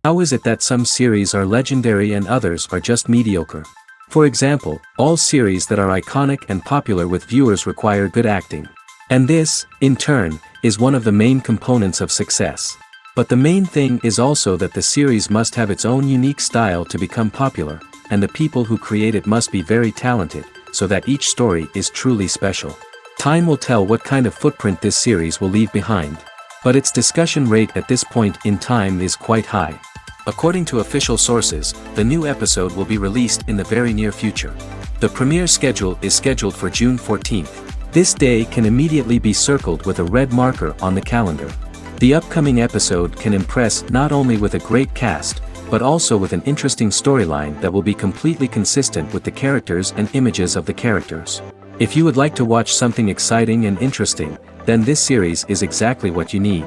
How is it that some series are legendary and others are just mediocre? For example, all series that are iconic and popular with viewers require good acting. And this, in turn, is one of the main components of success. But the main thing is also that the series must have its own unique style to become popular, and the people who create it must be very talented, so that each story is truly special. Time will tell what kind of footprint this series will leave behind. But its discussion rate at this point in time is quite high. According to official sources, the new episode will be released in the very near future. The premiere schedule is scheduled for June 14th. This day can immediately be circled with a red marker on the calendar. The upcoming episode can impress not only with a great cast, but also with an interesting storyline that will be completely consistent with the characters and images of the characters. If you would like to watch something exciting and interesting, then this series is exactly what you need.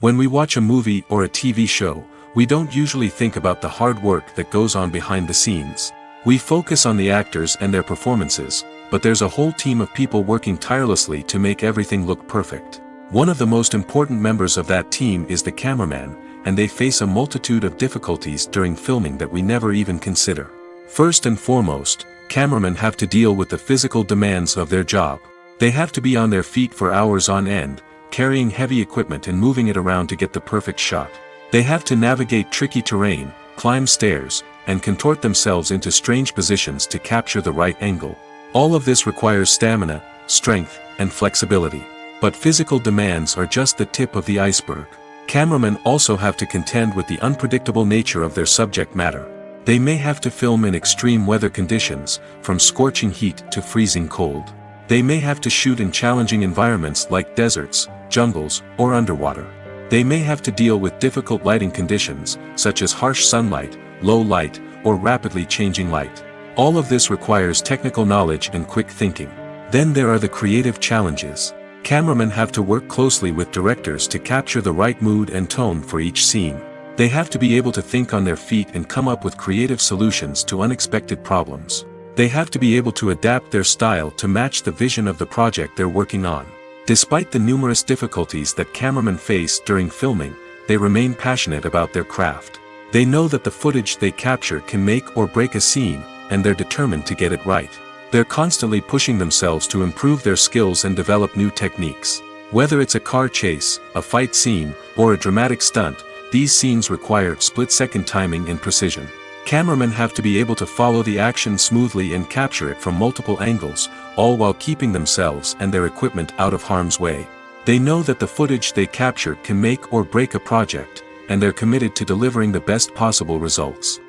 When we watch a movie or a TV show, we don't usually think about the hard work that goes on behind the scenes. We focus on the actors and their performances, but there's a whole team of people working tirelessly to make everything look perfect. One of the most important members of that team is the cameraman, and they face a multitude of difficulties during filming that we never even consider. First and foremost, cameramen have to deal with the physical demands of their job. They have to be on their feet for hours on end, carrying heavy equipment and moving it around to get the perfect shot. They have to navigate tricky terrain, climb stairs, and contort themselves into strange positions to capture the right angle. All of this requires stamina, strength, and flexibility. But physical demands are just the tip of the iceberg. Cameramen also have to contend with the unpredictable nature of their subject matter. They may have to film in extreme weather conditions, from scorching heat to freezing cold. They may have to shoot in challenging environments like deserts, jungles, or underwater. They may have to deal with difficult lighting conditions, such as harsh sunlight, low light, or rapidly changing light. All of this requires technical knowledge and quick thinking. Then there are the creative challenges. Cameramen have to work closely with directors to capture the right mood and tone for each scene. They have to be able to think on their feet and come up with creative solutions to unexpected problems. They have to be able to adapt their style to match the vision of the project they're working on. Despite the numerous difficulties that cameramen face during filming, they remain passionate about their craft. They know that the footage they capture can make or break a scene, and they're determined to get it right. They're constantly pushing themselves to improve their skills and develop new techniques. Whether it's a car chase, a fight scene, or a dramatic stunt, these scenes require split-second timing and precision. Cameramen have to be able to follow the action smoothly and capture it from multiple angles, all while keeping themselves and their equipment out of harm's way. They know that the footage they capture can make or break a project, and they're committed to delivering the best possible results.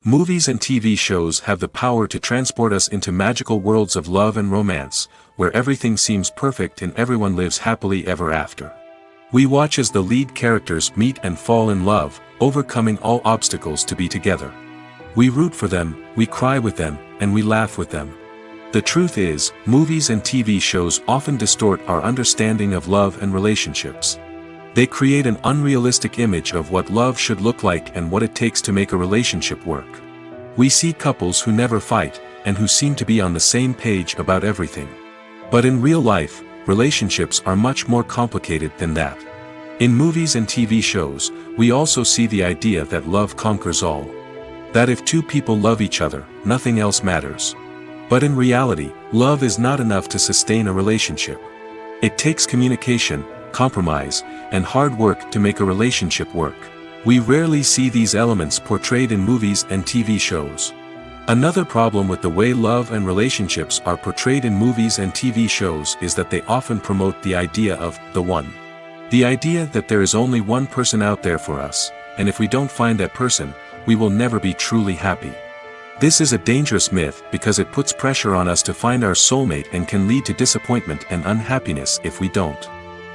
Movies and TV shows have the power to transport us into magical worlds of love and romance, where everything seems perfect and everyone lives happily ever after. We watch as the lead characters meet and fall in love, overcoming all obstacles to be together. We root for them, we cry with them, and we laugh with them. The truth is, movies and TV shows often distort our understanding of love and relationships. They create an unrealistic image of what love should look like and what it takes to make a relationship work. We see couples who never fight, and who seem to be on the same page about everything. But in real life, relationships are much more complicated than that. In movies and TV shows, we also see the idea that love conquers all. That if two people love each other, nothing else matters. But in reality, love is not enough to sustain a relationship. It takes communication, compromise, and hard work to make a relationship work. We rarely see these elements portrayed in movies and TV shows. Another problem with the way love and relationships are portrayed in movies and TV shows is that they often promote the idea of the one. The idea that there is only one person out there for us, and if we don't find that person, we will never be truly happy. This is a dangerous myth because it puts pressure on us to find our soulmate and can lead to disappointment and unhappiness if we don't.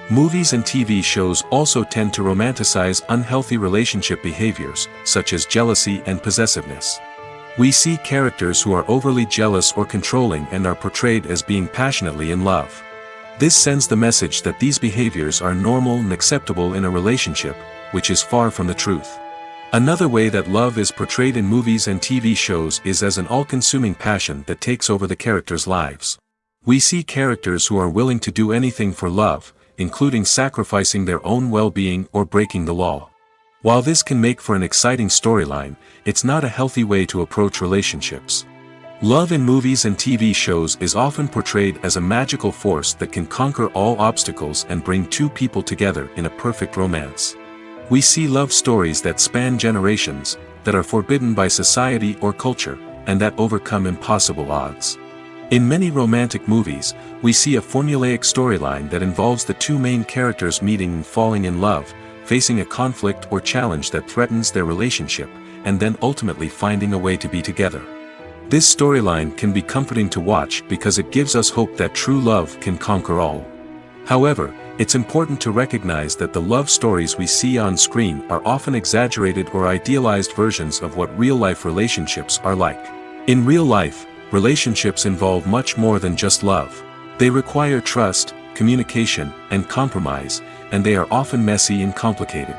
Movies and TV shows also tend to romanticize unhealthy relationship behaviors, such as jealousy and possessiveness. We see characters who are overly jealous or controlling and are portrayed as being passionately in love. This sends the message that these behaviors are normal and acceptable in a relationship, which is far from the truth. Another way that love is portrayed in movies and TV shows is as an all-consuming passion that takes over the characters' lives. We see characters who are willing to do anything for love, including sacrificing their own well-being or breaking the law. While this can make for an exciting storyline, it's not a healthy way to approach relationships. Love in movies and TV shows is often portrayed as a magical force that can conquer all obstacles and bring two people together in a perfect romance. We see love stories that span generations, that are forbidden by society or culture, and that overcome impossible odds. In many romantic movies, we see a formulaic storyline that involves the two main characters meeting and falling in love, facing a conflict or challenge that threatens their relationship, and then ultimately finding a way to be together. This storyline can be comforting to watch because it gives us hope that true love can conquer all. However, it's important to recognize that the love stories we see on screen are often exaggerated or idealized versions of what real-life relationships are like. In real life, relationships involve much more than just love. They require trust, communication, and compromise, and they are often messy and complicated.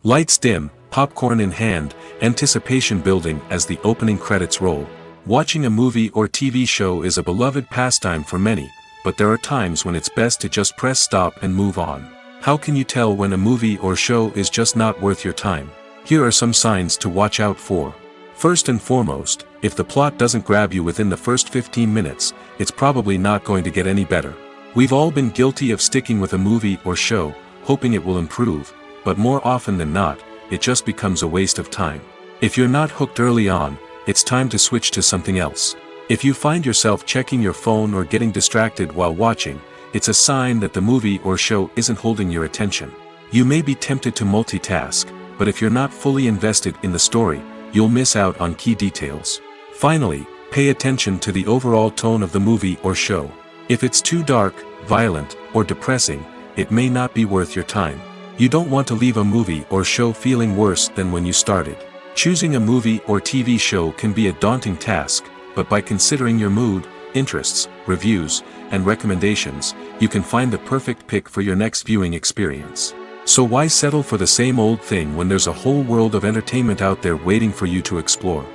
Lights dim, popcorn in hand, anticipation building as the opening credits roll. Watching a movie or TV show is a beloved pastime for many, but there are times when it's best to just press stop and move on. How can you tell when a movie or show is just not worth your time? Here are some signs to watch out for. First and foremost, if the plot doesn't grab you within the first 15 minutes, it's probably not going to get any better. We've all been guilty of sticking with a movie or show, hoping it will improve, but more often than not, it just becomes a waste of time. If you're not hooked early on, it's time to switch to something else. If you find yourself checking your phone or getting distracted while watching, it's a sign that the movie or show isn't holding your attention. You may be tempted to multitask, but if you're not fully invested in the story, you'll miss out on key details. Finally, pay attention to the overall tone of the movie or show. If it's too dark, violent, or depressing, it may not be worth your time. You don't want to leave a movie or show feeling worse than when you started. Choosing a movie or TV show can be a daunting task, but by considering your mood, interests, reviews, and recommendations, you can find the perfect pick for your next viewing experience. So why settle for the same old thing when there's a whole world of entertainment out there waiting for you to explore?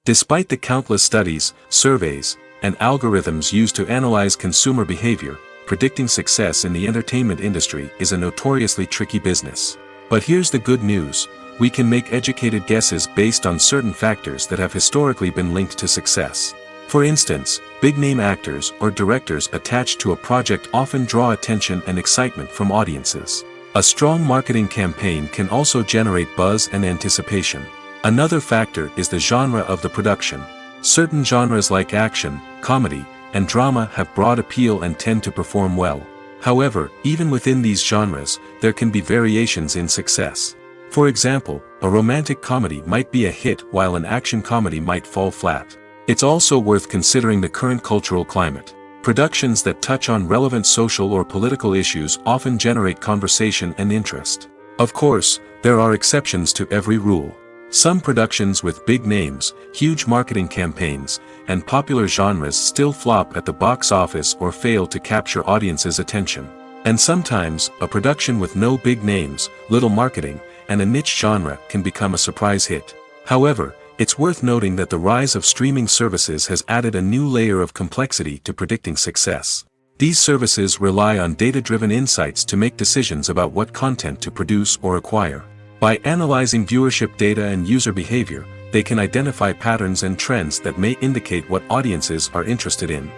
Despite the countless studies, surveys, and algorithms used to analyze consumer behavior, predicting success in the entertainment industry is a notoriously tricky business. But here's the good news: we can make educated guesses based on certain factors that have historically been linked to success. For instance, big-name actors or directors attached to a project often draw attention and excitement from audiences. A strong marketing campaign can also generate buzz and anticipation. Another factor is the genre of the production. Certain genres like action, comedy, and drama have broad appeal and tend to perform well. However, even within these genres, there can be variations in success. For example, a romantic comedy might be a hit while an action comedy might fall flat. It's also worth considering the current cultural climate. Productions that touch on relevant social or political issues often generate conversation and interest. Of course, there are exceptions to every rule. Some productions with big names, huge marketing campaigns, and popular genres still flop at the box office or fail to capture audiences' attention. And sometimes, a production with no big names, little marketing, and a niche genre can become a surprise hit. However, it's worth noting that the rise of streaming services has added a new layer of complexity to predicting success. These services rely on data-driven insights to make decisions about what content to produce or acquire. By analyzing viewership data and user behavior, they can identify patterns and trends that may indicate what audiences are interested in.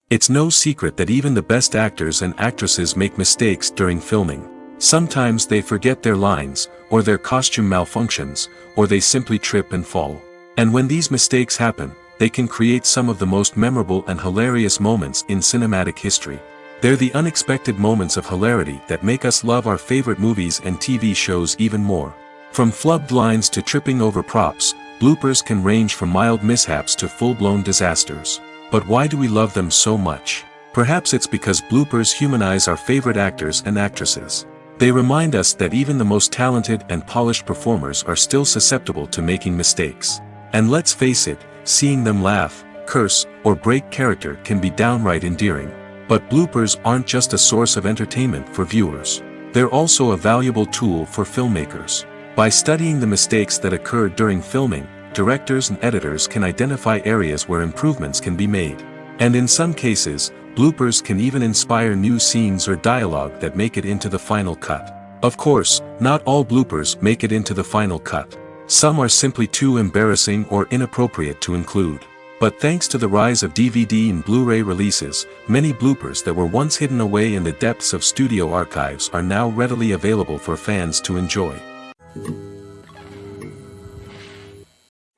It's no secret that even the best actors and actresses make mistakes during filming. Sometimes they forget their lines, or their costume malfunctions, or they simply trip and fall. And when these mistakes happen, they can create some of the most memorable and hilarious moments in cinematic history. They're the unexpected moments of hilarity that make us love our favorite movies and TV shows even more. From flubbed lines to tripping over props, bloopers can range from mild mishaps to full-blown disasters. But why do we love them so much? Perhaps it's because bloopers humanize our favorite actors and actresses. They remind us that even the most talented and polished performers are still susceptible to making mistakes. And let's face it, seeing them laugh, curse, or break character can be downright endearing. But bloopers aren't just a source of entertainment for viewers. They're also a valuable tool for filmmakers. By studying the mistakes that occurred during filming, directors and editors can identify areas where improvements can be made. And in some cases, bloopers can even inspire new scenes or dialogue that make it into the final cut. Of course, not all bloopers make it into the final cut. Some are simply too embarrassing or inappropriate to include. But thanks to the rise of DVD and Blu-ray releases, many bloopers that were once hidden away in the depths of studio archives are now readily available for fans to enjoy.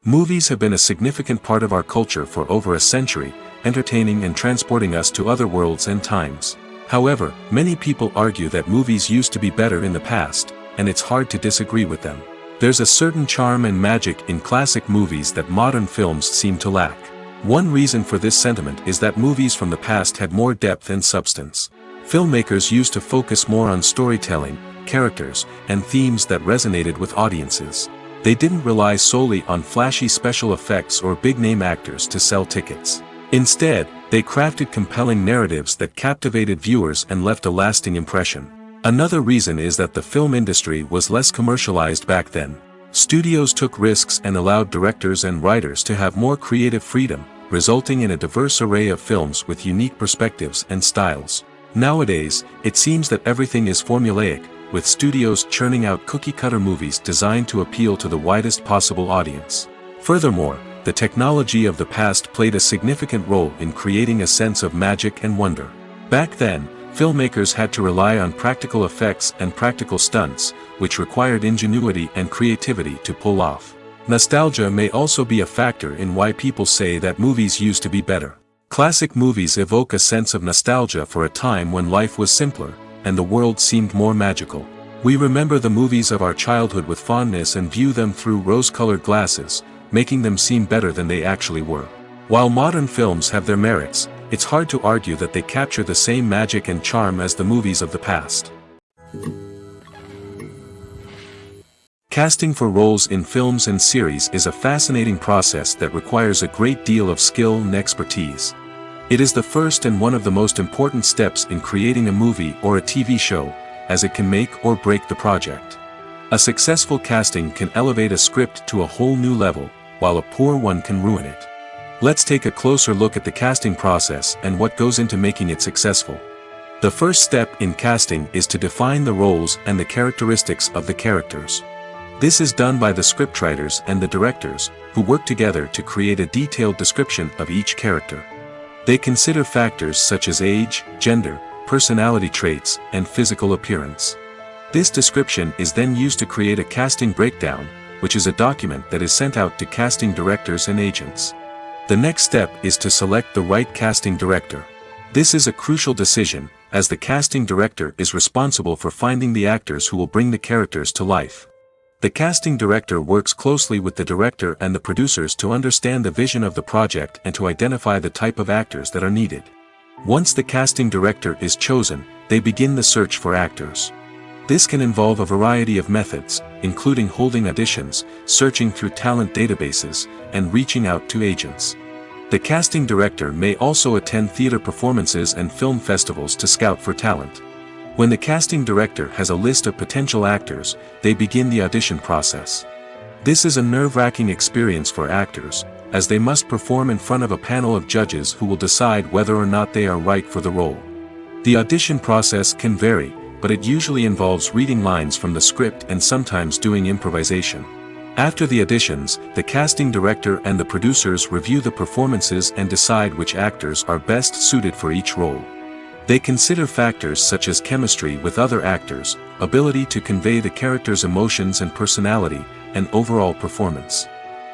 Movies have been a significant part of our culture for over a century, entertaining and transporting us to other worlds and times. However, many people argue that movies used to be better in the past, and it's hard to disagree with them. There's a certain charm and magic in classic movies that modern films seem to lack. One reason for this sentiment is that movies from the past had more depth and substance. Filmmakers used to focus more on storytelling, characters, and themes that resonated with audiences. They didn't rely solely on flashy special effects or big-name actors to sell tickets. Instead, they crafted compelling narratives that captivated viewers and left a lasting impression. Another reason is that the film industry was less commercialized back then. Studios took risks and allowed directors and writers to have more creative freedom, resulting in a diverse array of films with unique perspectives and styles. Nowadays, it seems that everything is formulaic, with studios churning out cookie-cutter movies designed to appeal to the widest possible audience. Furthermore, the technology of the past played a significant role in creating a sense of magic and wonder. Back then, filmmakers had to rely on practical effects and practical stunts, which required ingenuity and creativity to pull off. Nostalgia may also be a factor in why people say that movies used to be better. Classic movies evoke a sense of nostalgia for a time when life was simpler, and the world seemed more magical. We remember the movies of our childhood with fondness and view them through rose-colored glasses, making them seem better than they actually were. While modern films have their merits, it's hard to argue that they capture the same magic and charm as the movies of the past. Casting for roles in films and series is a fascinating process that requires a great deal of skill and expertise. It is the first and one of the most important steps in creating a movie or a TV show, as it can make or break the project. A successful casting can elevate a script to a whole new level, while a poor one can ruin it. Let's take a closer look at the casting process and what goes into making it successful. The first step in casting is to define the roles and the characteristics of the characters. This is done by the scriptwriters and the directors, who work together to create a detailed description of each character. They consider factors such as age, gender, personality traits, and physical appearance. This description is then used to create a casting breakdown, which is a document that is sent out to casting directors and agents. The next step is to select the right casting director. This is a crucial decision, as the casting director is responsible for finding the actors who will bring the characters to life. The casting director works closely with the director and the producers to understand the vision of the project and to identify the type of actors that are needed. Once the casting director is chosen, they begin the search for actors. This can involve a variety of methods, including holding auditions, searching through talent databases, and reaching out to agents. The casting director may also attend theater performances and film festivals to scout for talent. When the casting director has a list of potential actors, they begin the audition process. This is a nerve-wracking experience for actors, as they must perform in front of a panel of judges who will decide whether or not they are right for the role. The audition process can vary, but it usually involves reading lines from the script and sometimes doing improvisation. After the auditions, the casting director and the producers review the performances and decide which actors are best suited for each role. They consider factors such as chemistry with other actors, ability to convey the character's emotions and personality, and overall performance.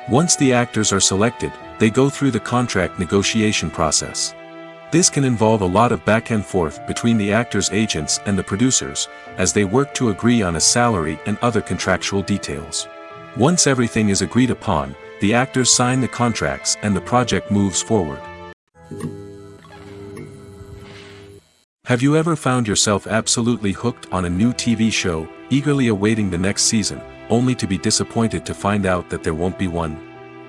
Once the actors are selected, they go through the contract negotiation process. This can involve a lot of back and forth between the actors' agents and the producers, as they work to agree on a salary and other contractual details. Once everything is agreed upon, the actors sign the contracts and the project moves forward. Have you ever found yourself absolutely hooked on a new TV show, eagerly awaiting the next season, only to be disappointed to find out that there won't be one?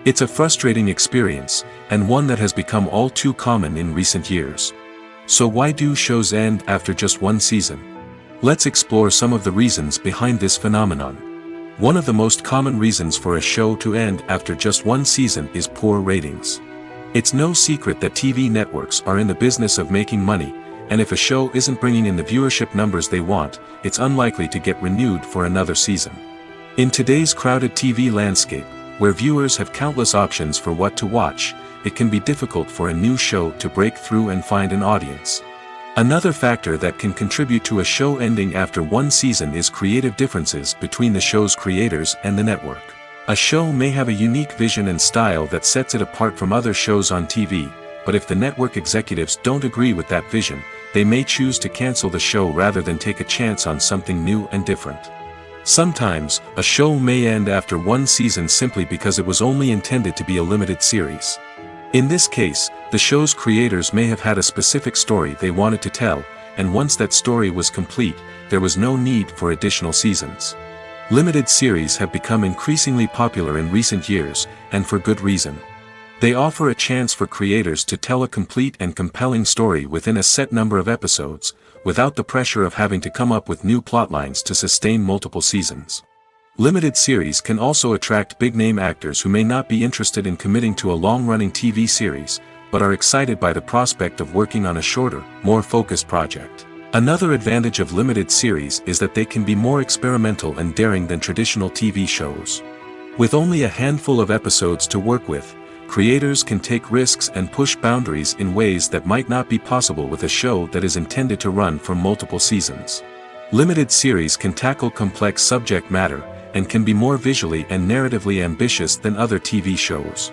It's a frustrating experience, and one that has become all too common in recent years. So why do shows end after just one season? Let's explore some of the reasons behind this phenomenon. One of the most common reasons for a show to end after just one season is poor ratings. It's no secret that TV networks are in the business of making money, and if a show isn't bringing in the viewership numbers they want, it's unlikely to get renewed for another season. In today's crowded TV landscape, where viewers have countless options for what to watch, it can be difficult for a new show to break through and find an audience. Another factor that can contribute to a show ending after one season is creative differences between the show's creators and the network. A show may have a unique vision and style that sets it apart from other shows on TV, but if the network executives don't agree with that vision, they may choose to cancel the show rather than take a chance on something new and different. Sometimes, a show may end after one season simply because it was only intended to be a limited series. In this case, the show's creators may have had a specific story they wanted to tell, and once that story was complete, there was no need for additional seasons. Limited series have become increasingly popular in recent years, and for good reason. They offer a chance for creators to tell a complete and compelling story within a set number of episodes, without the pressure of having to come up with new plotlines to sustain multiple seasons. Limited series can also attract big-name actors who may not be interested in committing to a long-running TV series, but are excited by the prospect of working on a shorter, more focused project. Another advantage of limited series is that they can be more experimental and daring than traditional TV shows. With only a handful of episodes to work with, creators can take risks and push boundaries in ways that might not be possible with a show that is intended to run for multiple seasons. Limited series can tackle complex subject matter, and can be more visually and narratively ambitious than other TV shows.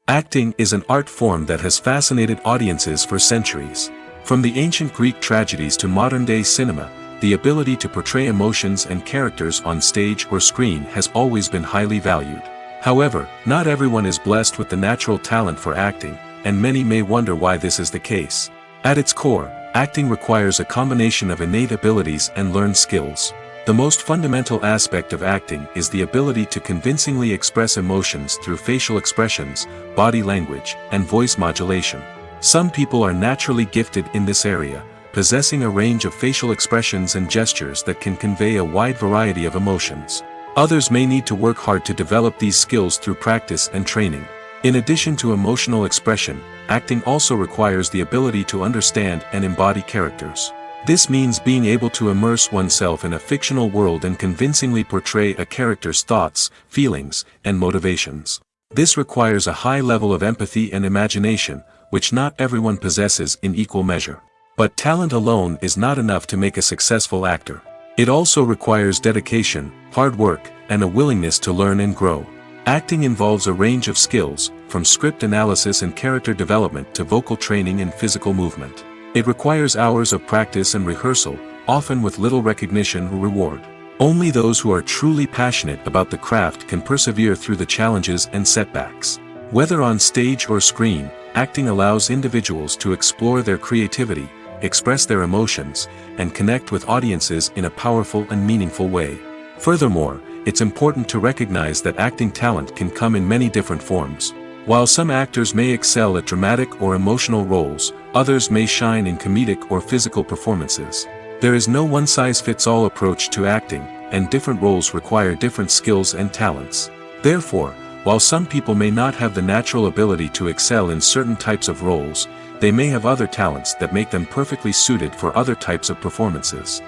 Acting is an art form that has fascinated audiences for centuries. From the ancient Greek tragedies to modern-day cinema, the ability to portray emotions and characters on stage or screen has always been highly valued. However, not everyone is blessed with the natural talent for acting, and many may wonder why this is the case. At its core, acting requires a combination of innate abilities and learned skills. The most fundamental aspect of acting is the ability to convincingly express emotions through facial expressions, body language, and voice modulation. Some people are naturally gifted in this area, possessing a range of facial expressions and gestures that can convey a wide variety of emotions. Others may need to work hard to develop these skills through practice and training. In addition to emotional expression, acting also requires the ability to understand and embody characters. This means being able to immerse oneself in a fictional world and convincingly portray a character's thoughts, feelings, and motivations. This requires a high level of empathy and imagination, which not everyone possesses in equal measure. But talent alone is not enough to make a successful actor. It also requires dedication, hard work, and a willingness to learn and grow. Acting involves a range of skills, from script analysis and character development to vocal training and physical movement. It requires hours of practice and rehearsal, often with little recognition or reward. Only those who are truly passionate about the craft can persevere through the challenges and setbacks. Whether on stage or screen, acting allows individuals to explore their creativity, express their emotions, and connect with audiences in a powerful and meaningful way. Furthermore, it's important to recognize that acting talent can come in many different forms. While some actors may excel at dramatic or emotional roles, others may shine in comedic or physical performances. There is no one-size-fits-all approach to acting, and different roles require different skills and talents. Therefore, while some people may not have the natural ability to excel in certain types of roles, they may have other talents that make them perfectly suited for other types of performances.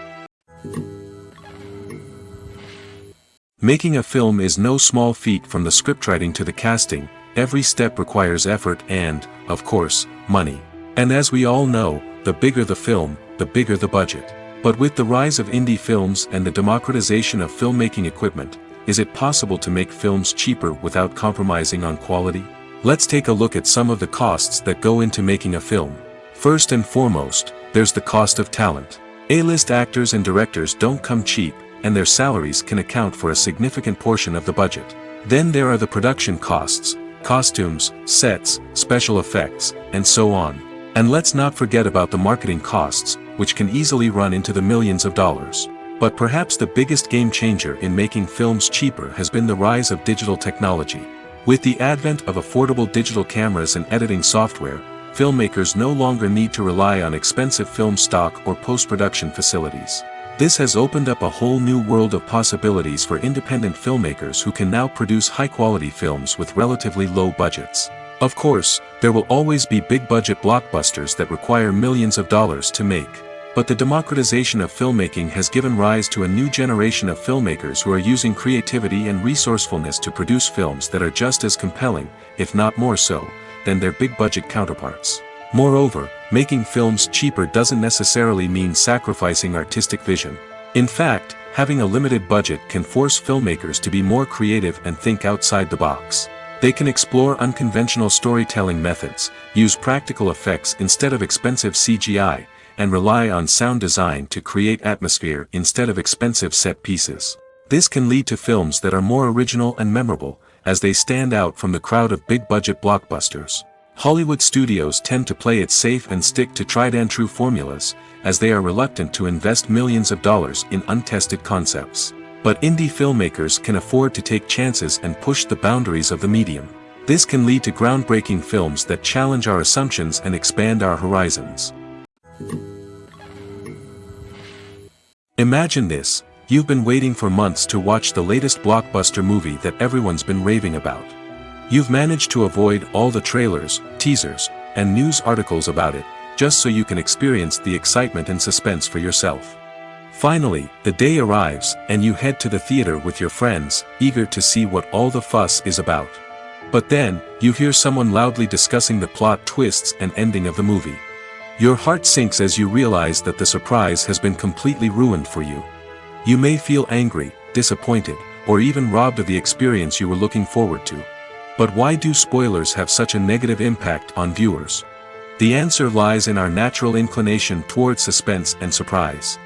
Making a film is no small feat. From the scriptwriting to the casting, every step requires effort and, of course, money. And as we all know, the bigger the film, the bigger the budget. But with the rise of indie films and the democratization of filmmaking equipment, is it possible to make films cheaper without compromising on quality? Let's take a look at some of the costs that go into making a film. First and foremost, there's the cost of talent. A-list actors and directors don't come cheap, and their salaries can account for a significant portion of the budget. Then there are the production costs, costumes, sets, special effects, and so on. And let's not forget about the marketing costs, which can easily run into the millions of dollars. But perhaps the biggest game changer in making films cheaper has been the rise of digital technology. With the advent of affordable digital cameras and editing software, filmmakers no longer need to rely on expensive film stock or post-production facilities. This has opened up a whole new world of possibilities for independent filmmakers who can now produce high-quality films with relatively low budgets. Of course, there will always be big-budget blockbusters that require millions of dollars to make. But the democratization of filmmaking has given rise to a new generation of filmmakers who are using creativity and resourcefulness to produce films that are just as compelling, if not more so, than their big-budget counterparts. Moreover, making films cheaper doesn't necessarily mean sacrificing artistic vision. In fact, having a limited budget can force filmmakers to be more creative and think outside the box. They can explore unconventional storytelling methods, use practical effects instead of expensive CGI, and rely on sound design to create atmosphere instead of expensive set pieces. This can lead to films that are more original and memorable, as they stand out from the crowd of big-budget blockbusters. Hollywood studios tend to play it safe and stick to tried-and-true formulas, as they are reluctant to invest millions of dollars in untested concepts. But indie filmmakers can afford to take chances and push the boundaries of the medium. This can lead to groundbreaking films that challenge our assumptions and expand our horizons. Imagine this: you've been waiting for months to watch the latest blockbuster movie that everyone's been raving about. You've managed to avoid all the trailers, teasers, and news articles about it, just so you can experience the excitement and suspense for yourself. Finally, the day arrives, and you head to the theater with your friends, eager to see what all the fuss is about. But then, you hear someone loudly discussing the plot twists and ending of the movie. Your heart sinks as you realize that the surprise has been completely ruined for you. You may feel angry, disappointed, or even robbed of the experience you were looking forward to. But why do spoilers have such a negative impact on viewers? The answer lies in our natural inclination toward suspense and surprise.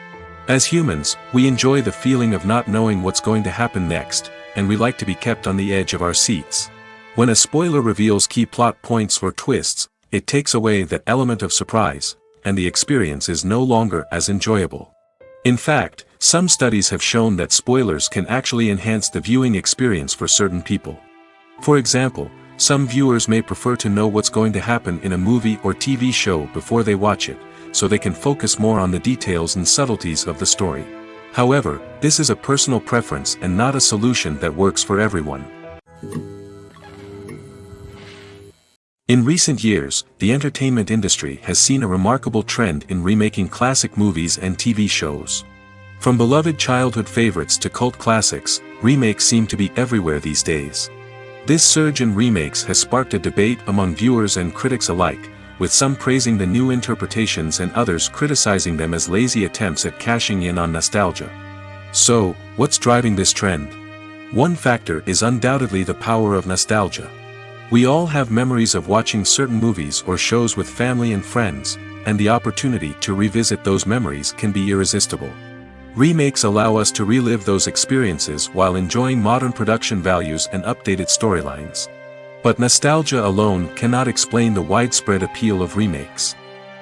As humans, we enjoy the feeling of not knowing what's going to happen next, and we like to be kept on the edge of our seats. When a spoiler reveals key plot points or twists, it takes away that element of surprise, and the experience is no longer as enjoyable. In fact, some studies have shown that spoilers can actually enhance the viewing experience for certain people. For example, some viewers may prefer to know what's going to happen in a movie or TV show before they watch it, so they can focus more on the details and subtleties of the story. However, this is a personal preference and not a solution that works for everyone. In recent years, the entertainment industry has seen a remarkable trend in remaking classic movies and TV shows. From beloved childhood favorites to cult classics, remakes seem to be everywhere these days. This surge in remakes has sparked a debate among viewers and critics alike, with some praising the new interpretations and others criticizing them as lazy attempts at cashing in on nostalgia. So, what's driving this trend? One factor is undoubtedly the power of nostalgia. We all have memories of watching certain movies or shows with family and friends, and the opportunity to revisit those memories can be irresistible. Remakes allow us to relive those experiences while enjoying modern production values and updated storylines. But nostalgia alone cannot explain the widespread appeal of remakes.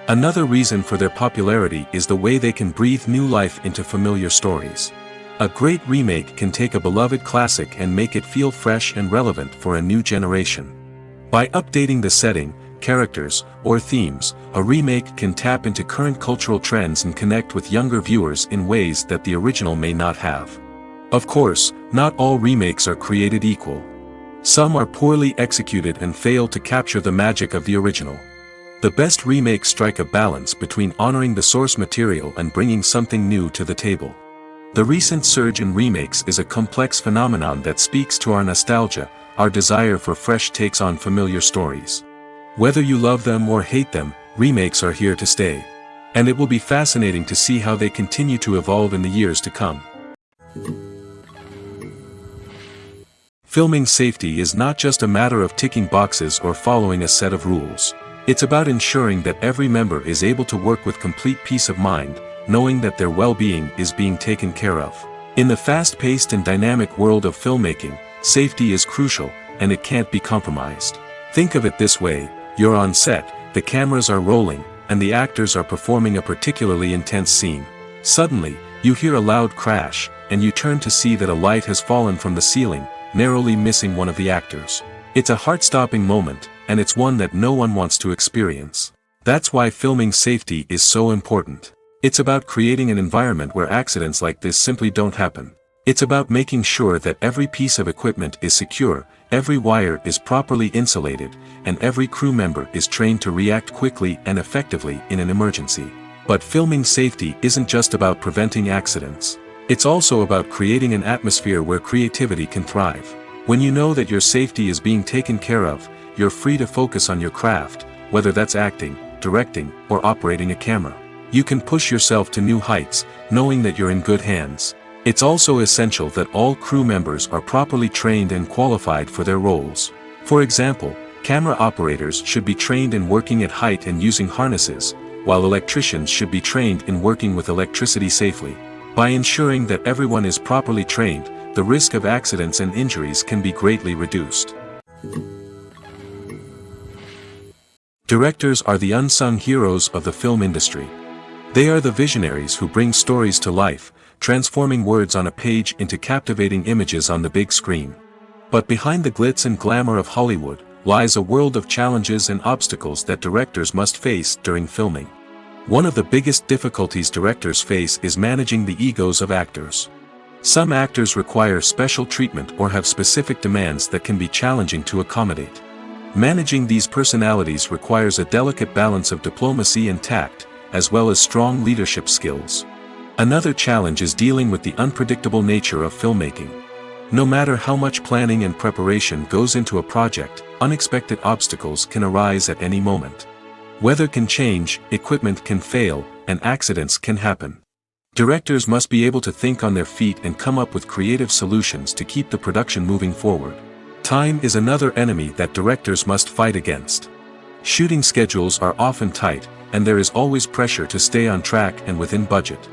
Another reason for their popularity is the way they can breathe new life into familiar stories. A great remake can take a beloved classic and make it feel fresh and relevant for a new generation. By updating the setting, characters, or themes, a remake can tap into current cultural trends and connect with younger viewers in ways that the original may not have. Of course, not all remakes are created equal. Some are poorly executed and fail to capture the magic of the original. The best remakes strike a balance between honoring the source material and bringing something new to the table. The recent surge in remakes is a complex phenomenon that speaks to our nostalgia, our desire for fresh takes on familiar stories. Whether you love them or hate them, remakes are here to stay. And it will be fascinating to see how they continue to evolve in the years to come. Filming safety is not just a matter of ticking boxes or following a set of rules. It's about ensuring that every member is able to work with complete peace of mind, knowing that their well-being is being taken care of. In the fast-paced and dynamic world of filmmaking, safety is crucial, and it can't be compromised. Think of it this way: you're on set, the cameras are rolling, and the actors are performing a particularly intense scene. Suddenly, you hear a loud crash, and you turn to see that a light has fallen from the ceiling, narrowly missing one of the actors. It's a heart-stopping moment, and it's one that no one wants to experience. That's why filming safety is so important. It's about creating an environment where accidents like this simply don't happen. It's about making sure that every piece of equipment is secure, every wire is properly insulated, and every crew member is trained to react quickly and effectively in an emergency. But filming safety isn't just about preventing accidents. It's also about creating an atmosphere where creativity can thrive. When you know that your safety is being taken care of, you're free to focus on your craft, whether that's acting, directing, or operating a camera. You can push yourself to new heights, knowing that you're in good hands. It's also essential that all crew members are properly trained and qualified for their roles. For example, camera operators should be trained in working at height and using harnesses, while electricians should be trained in working with electricity safely. By ensuring that everyone is properly trained, the risk of accidents and injuries can be greatly reduced. Directors are the unsung heroes of the film industry. They are the visionaries who bring stories to life, transforming words on a page into captivating images on the big screen. But behind the glitz and glamour of Hollywood lies a world of challenges and obstacles that directors must face during filming. One of the biggest difficulties directors face is managing the egos of actors. Some actors require special treatment or have specific demands that can be challenging to accommodate. Managing these personalities requires a delicate balance of diplomacy and tact, as well as strong leadership skills. Another challenge is dealing with the unpredictable nature of filmmaking. No matter how much planning and preparation goes into a project, unexpected obstacles can arise at any moment. Weather can change, equipment can fail, and accidents can happen. Directors must be able to think on their feet and come up with creative solutions to keep the production moving forward. Time is another enemy that directors must fight against. Shooting schedules are often tight, and there is always pressure to stay on track and within budget.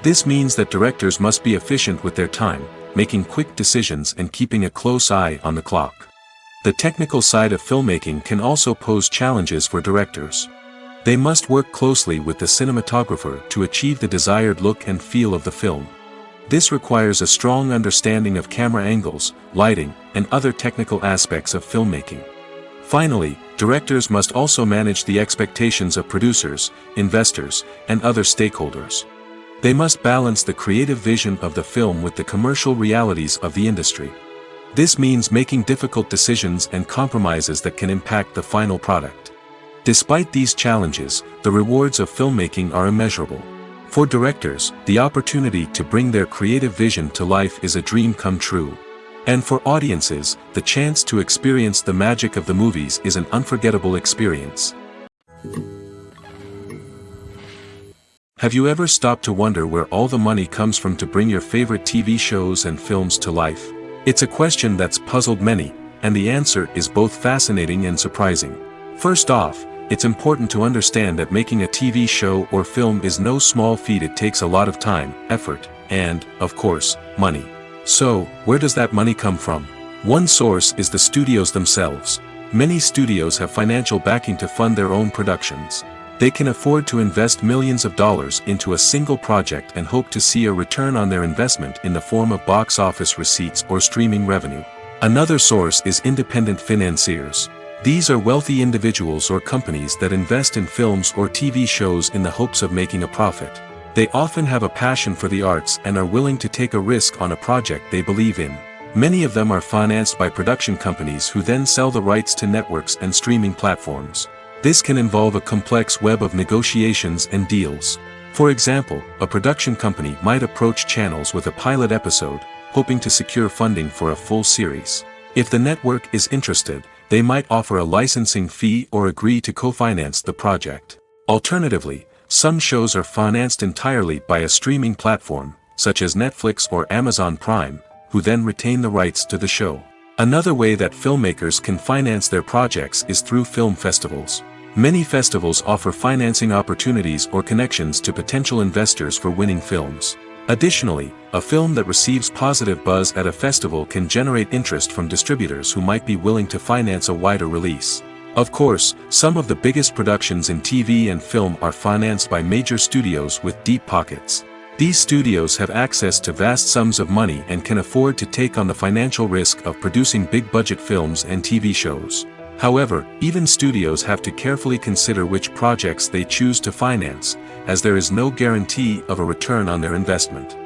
This means that directors must be efficient with their time, making quick decisions and keeping a close eye on the clock. The technical side of filmmaking can also pose challenges for directors. They must work closely with the cinematographer to achieve the desired look and feel of the film. This requires a strong understanding of camera angles, lighting, and other technical aspects of filmmaking. Finally, directors must also manage the expectations of producers, investors, and other stakeholders. They must balance the creative vision of the film with the commercial realities of the industry. This means making difficult decisions and compromises that can impact the final product. Despite these challenges, the rewards of filmmaking are immeasurable. For directors, the opportunity to bring their creative vision to life is a dream come true. And for audiences, the chance to experience the magic of the movies is an unforgettable experience. Have you ever stopped to wonder where all the money comes from to bring your favorite TV shows and films to life? It's a question that's puzzled many, and the answer is both fascinating and surprising. First off, it's important to understand that making a TV show or film is no small feat. It takes a lot of time, effort, and, of course, money. So, where does that money come from? One source is the studios themselves. Many studios have financial backing to fund their own productions. They can afford to invest millions of dollars into a single project and hope to see a return on their investment in the form of box office receipts or streaming revenue. Another source is independent financiers. These are wealthy individuals or companies that invest in films or TV shows in the hopes of making a profit. They often have a passion for the arts and are willing to take a risk on a project they believe in. Many of them are financed by production companies who then sell the rights to networks and streaming platforms. This can involve a complex web of negotiations and deals. For example, a production company might approach channels with a pilot episode, hoping to secure funding for a full series. If the network is interested, they might offer a licensing fee or agree to co-finance the project. Alternatively, some shows are financed entirely by a streaming platform, such as Netflix or Amazon Prime, who then retain the rights to the show. Another way that filmmakers can finance their projects is through film festivals. Many festivals offer financing opportunities or connections to potential investors for winning films. Additionally, a film that receives positive buzz at a festival can generate interest from distributors who might be willing to finance a wider release. Of course, some of the biggest productions in TV and film are financed by major studios with deep pockets. These studios have access to vast sums of money and can afford to take on the financial risk of producing big-budget films and TV shows. However, even studios have to carefully consider which projects they choose to finance, as there is no guarantee of a return on their investment.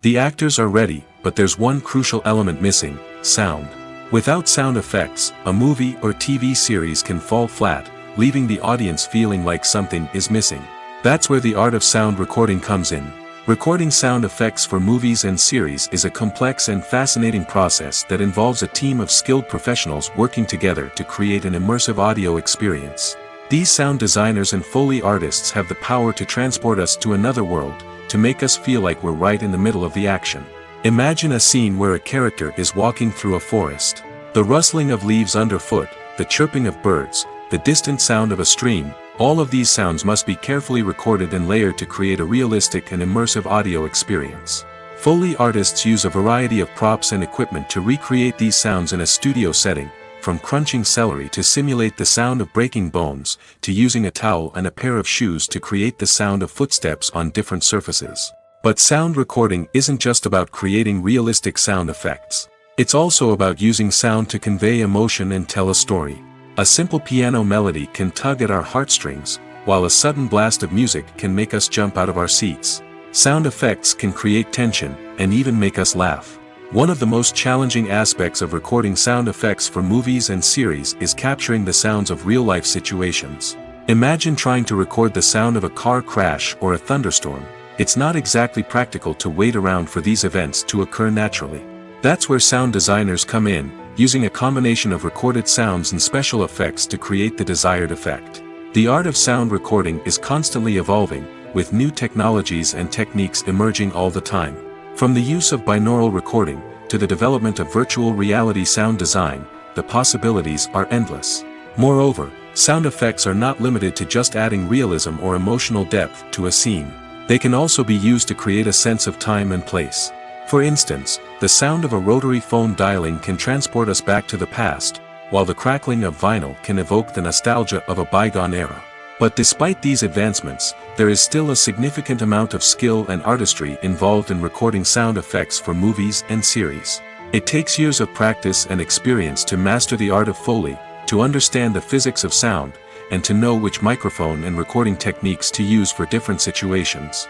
The actors are ready, but there's one crucial element missing: sound. Without sound effects, a movie or TV series can fall flat, leaving the audience feeling like something is missing. That's where the art of sound recording comes in. Recording sound effects for movies and series is a complex and fascinating process that involves a team of skilled professionals working together to create an immersive audio experience. These sound designers and Foley artists have the power to transport us to another world, to make us feel like we're right in the middle of the action. Imagine a scene where a character is walking through a forest. The rustling of leaves underfoot, the chirping of birds, the distant sound of a stream, all of these sounds must be carefully recorded and layered to create a realistic and immersive audio experience. Foley artists use a variety of props and equipment to recreate these sounds in a studio setting, from crunching celery to simulate the sound of breaking bones, to using a towel and a pair of shoes to create the sound of footsteps on different surfaces. But sound recording isn't just about creating realistic sound effects. It's also about using sound to convey emotion and tell a story. A simple piano melody can tug at our heartstrings, while a sudden blast of music can make us jump out of our seats. Sound effects can create tension, and even make us laugh. One of the most challenging aspects of recording sound effects for movies and series is capturing the sounds of real-life situations. Imagine trying to record the sound of a car crash or a thunderstorm. It's not exactly practical to wait around for these events to occur naturally. That's where sound designers come in, using a combination of recorded sounds and special effects to create the desired effect. The art of sound recording is constantly evolving, with new technologies and techniques emerging all the time. From the use of binaural recording, to the development of virtual reality sound design, the possibilities are endless. Moreover, sound effects are not limited to just adding realism or emotional depth to a scene. They can also be used to create a sense of time and place. For instance, the sound of a rotary phone dialing can transport us back to the past, while the crackling of vinyl can evoke the nostalgia of a bygone era. But despite these advancements, there is still a significant amount of skill and artistry involved in recording sound effects for movies and series. It takes years of practice and experience to master the art of Foley, to understand the physics of sound, and to know which microphone and recording techniques to use for different situations.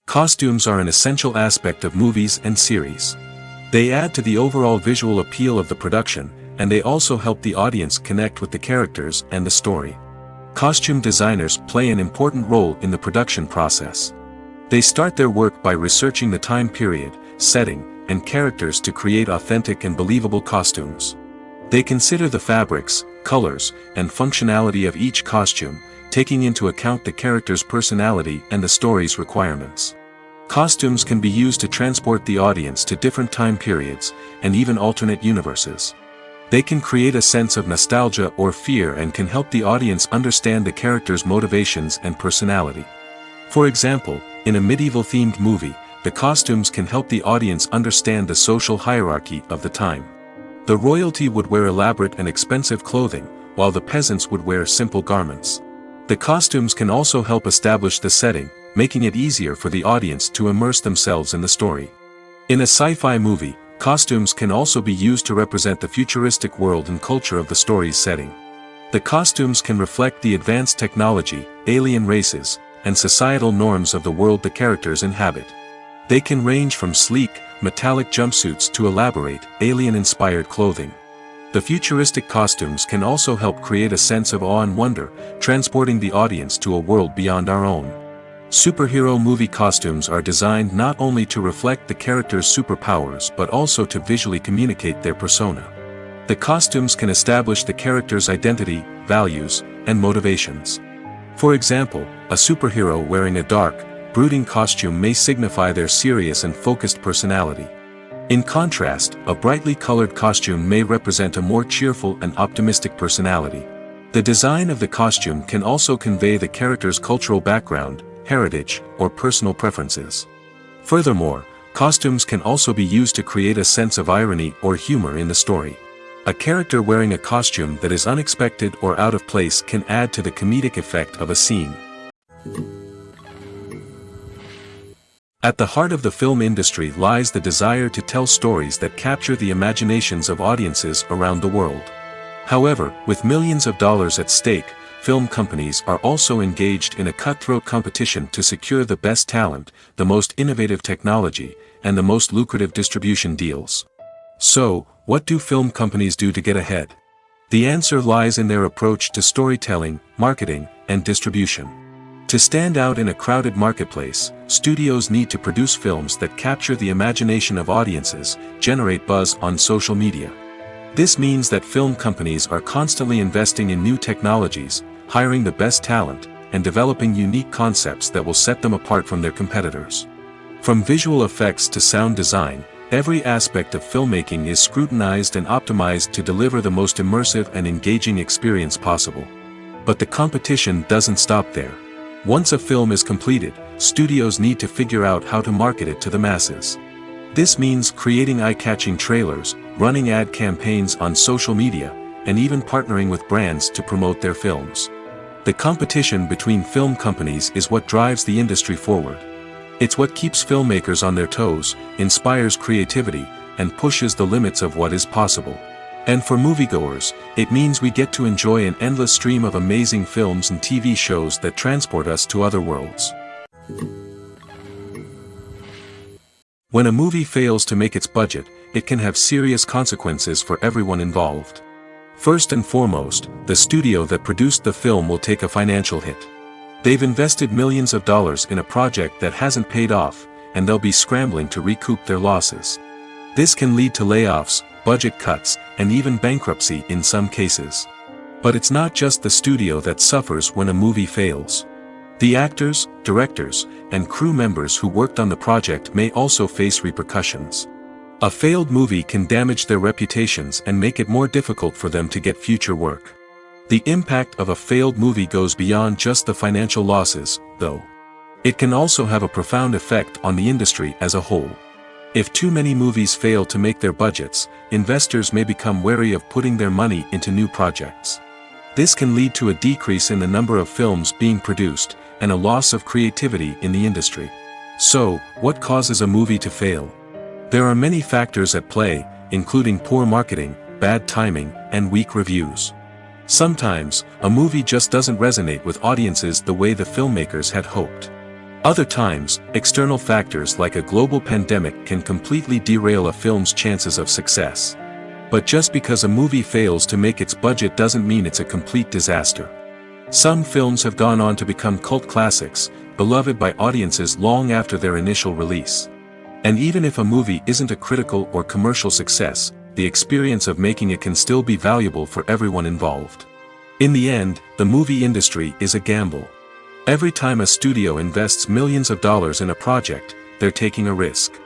Costumes are an essential aspect of movies and series. They add to the overall visual appeal of the production, and they also help the audience connect with the characters and the story. Costume designers play an important role in the production process. They start their work by researching the time period, setting, and characters to create authentic and believable costumes. They consider the fabrics, colors, and functionality of each costume, taking into account the character's personality and the story's requirements. Costumes can be used to transport the audience to different time periods, and even alternate universes. They can create a sense of nostalgia or fear and can help the audience understand the character's motivations and personality. For example, in a medieval-themed movie, the costumes can help the audience understand the social hierarchy of the time. The royalty would wear elaborate and expensive clothing, while the peasants would wear simple garments. The costumes can also help establish the setting, making it easier for the audience to immerse themselves in the story. In a sci-fi movie, costumes can also be used to represent the futuristic world and culture of the story's setting. The costumes can reflect the advanced technology, alien races, and societal norms of the world the characters inhabit. They can range from sleek, metallic jumpsuits to elaborate, alien-inspired clothing. The futuristic costumes can also help create a sense of awe and wonder, transporting the audience to a world beyond our own. Superhero movie costumes are designed not only to reflect the character's superpowers but also to visually communicate their persona. The costumes can establish the character's identity, values, and motivations. For example, a superhero wearing a dark, brooding costume may signify their serious and focused personality. In contrast, a brightly colored costume may represent a more cheerful and optimistic personality. The design of the costume can also convey the character's cultural background, heritage, or personal preferences. Furthermore, costumes can also be used to create a sense of irony or humor in the story. A character wearing a costume that is unexpected or out of place can add to the comedic effect of a scene. At the heart of the film industry lies the desire to tell stories that capture the imaginations of audiences around the world. However, with millions of dollars at stake, film companies are also engaged in a cutthroat competition to secure the best talent, the most innovative technology, and the most lucrative distribution deals. So, what do film companies do to get ahead? The answer lies in their approach to storytelling, marketing, and distribution. To stand out in a crowded marketplace, studios need to produce films that capture the imagination of audiences, generate buzz on social media. This means that film companies are constantly investing in new technologies, hiring the best talent, and developing unique concepts that will set them apart from their competitors. From visual effects to sound design, every aspect of filmmaking is scrutinized and optimized to deliver the most immersive and engaging experience possible. But the competition doesn't stop there. Once a film is completed, studios need to figure out how to market it to the masses. This means creating eye-catching trailers, running ad campaigns on social media, and even partnering with brands to promote their films. The competition between film companies is what drives the industry forward. It's what keeps filmmakers on their toes, inspires creativity, and pushes the limits of what is possible. And for moviegoers, it means we get to enjoy an endless stream of amazing films and TV shows that transport us to other worlds. When a movie fails to make its budget, it can have serious consequences for everyone involved. First and foremost, the studio that produced the film will take a financial hit. They've invested millions of dollars in a project that hasn't paid off, and they'll be scrambling to recoup their losses. This can lead to layoffs, budget cuts, and even bankruptcy in some cases. But it's not just the studio that suffers when a movie fails. The actors, directors, and crew members who worked on the project may also face repercussions. A failed movie can damage their reputations and make it more difficult for them to get future work. The impact of a failed movie goes beyond just the financial losses, though. It can also have a profound effect on the industry as a whole. If too many movies fail to make their budgets, investors may become wary of putting their money into new projects. This can lead to a decrease in the number of films being produced, and a loss of creativity in the industry. So, what causes a movie to fail? There are many factors at play, including poor marketing, bad timing, and weak reviews. Sometimes, a movie just doesn't resonate with audiences the way the filmmakers had hoped. Other times, external factors like a global pandemic can completely derail a film's chances of success. But just because a movie fails to make its budget doesn't mean it's a complete disaster. Some films have gone on to become cult classics, beloved by audiences long after their initial release. And even if a movie isn't a critical or commercial success, the experience of making it can still be valuable for everyone involved. In the end, the movie industry is a gamble. Every time a studio invests millions of dollars in a project, they're taking a risk.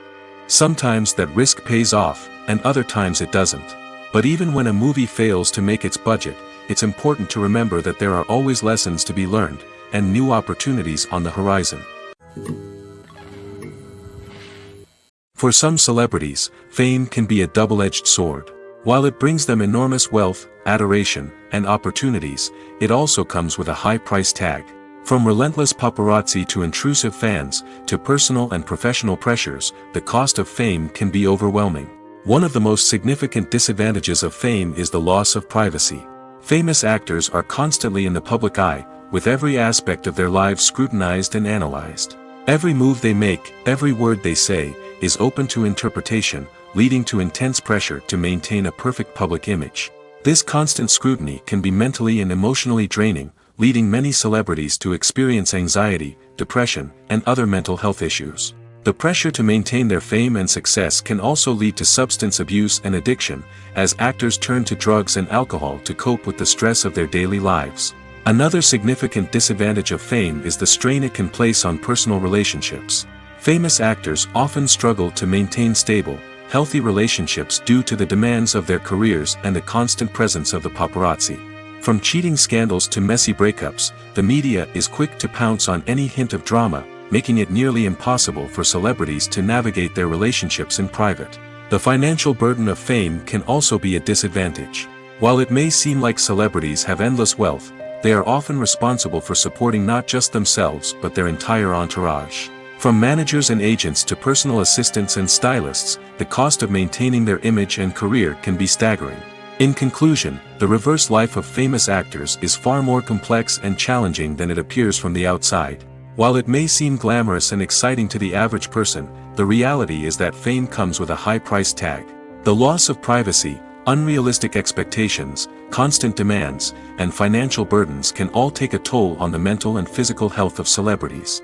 Sometimes that risk pays off, and other times it doesn't. But even when a movie fails to make its budget, it's important to remember that there are always lessons to be learned, and new opportunities on the horizon. For some celebrities, fame can be a double-edged sword. While it brings them enormous wealth, adoration, and opportunities, it also comes with a high price tag. From relentless paparazzi to intrusive fans, to personal and professional pressures, the cost of fame can be overwhelming. One of the most significant disadvantages of fame is the loss of privacy. Famous actors are constantly in the public eye, with every aspect of their lives scrutinized and analyzed. Every move they make, every word they say, is open to interpretation, leading to intense pressure to maintain a perfect public image. This constant scrutiny can be mentally and emotionally draining, leading many celebrities to experience anxiety, depression, and other mental health issues. The pressure to maintain their fame and success can also lead to substance abuse and addiction, as actors turn to drugs and alcohol to cope with the stress of their daily lives. Another significant disadvantage of fame is the strain it can place on personal relationships. Famous actors often struggle to maintain stable, healthy relationships due to the demands of their careers and the constant presence of the paparazzi. From cheating scandals to messy breakups, the media is quick to pounce on any hint of drama, making it nearly impossible for celebrities to navigate their relationships in private. The financial burden of fame can also be a disadvantage. While it may seem like celebrities have endless wealth, they are often responsible for supporting not just themselves but their entire entourage. From managers and agents to personal assistants and stylists, the cost of maintaining their image and career can be staggering. In conclusion, the reverse life of famous actors is far more complex and challenging than it appears from the outside. While it may seem glamorous and exciting to the average person, the reality is that fame comes with a high price tag. The loss of privacy, unrealistic expectations, constant demands, and financial burdens can all take a toll on the mental and physical health of celebrities.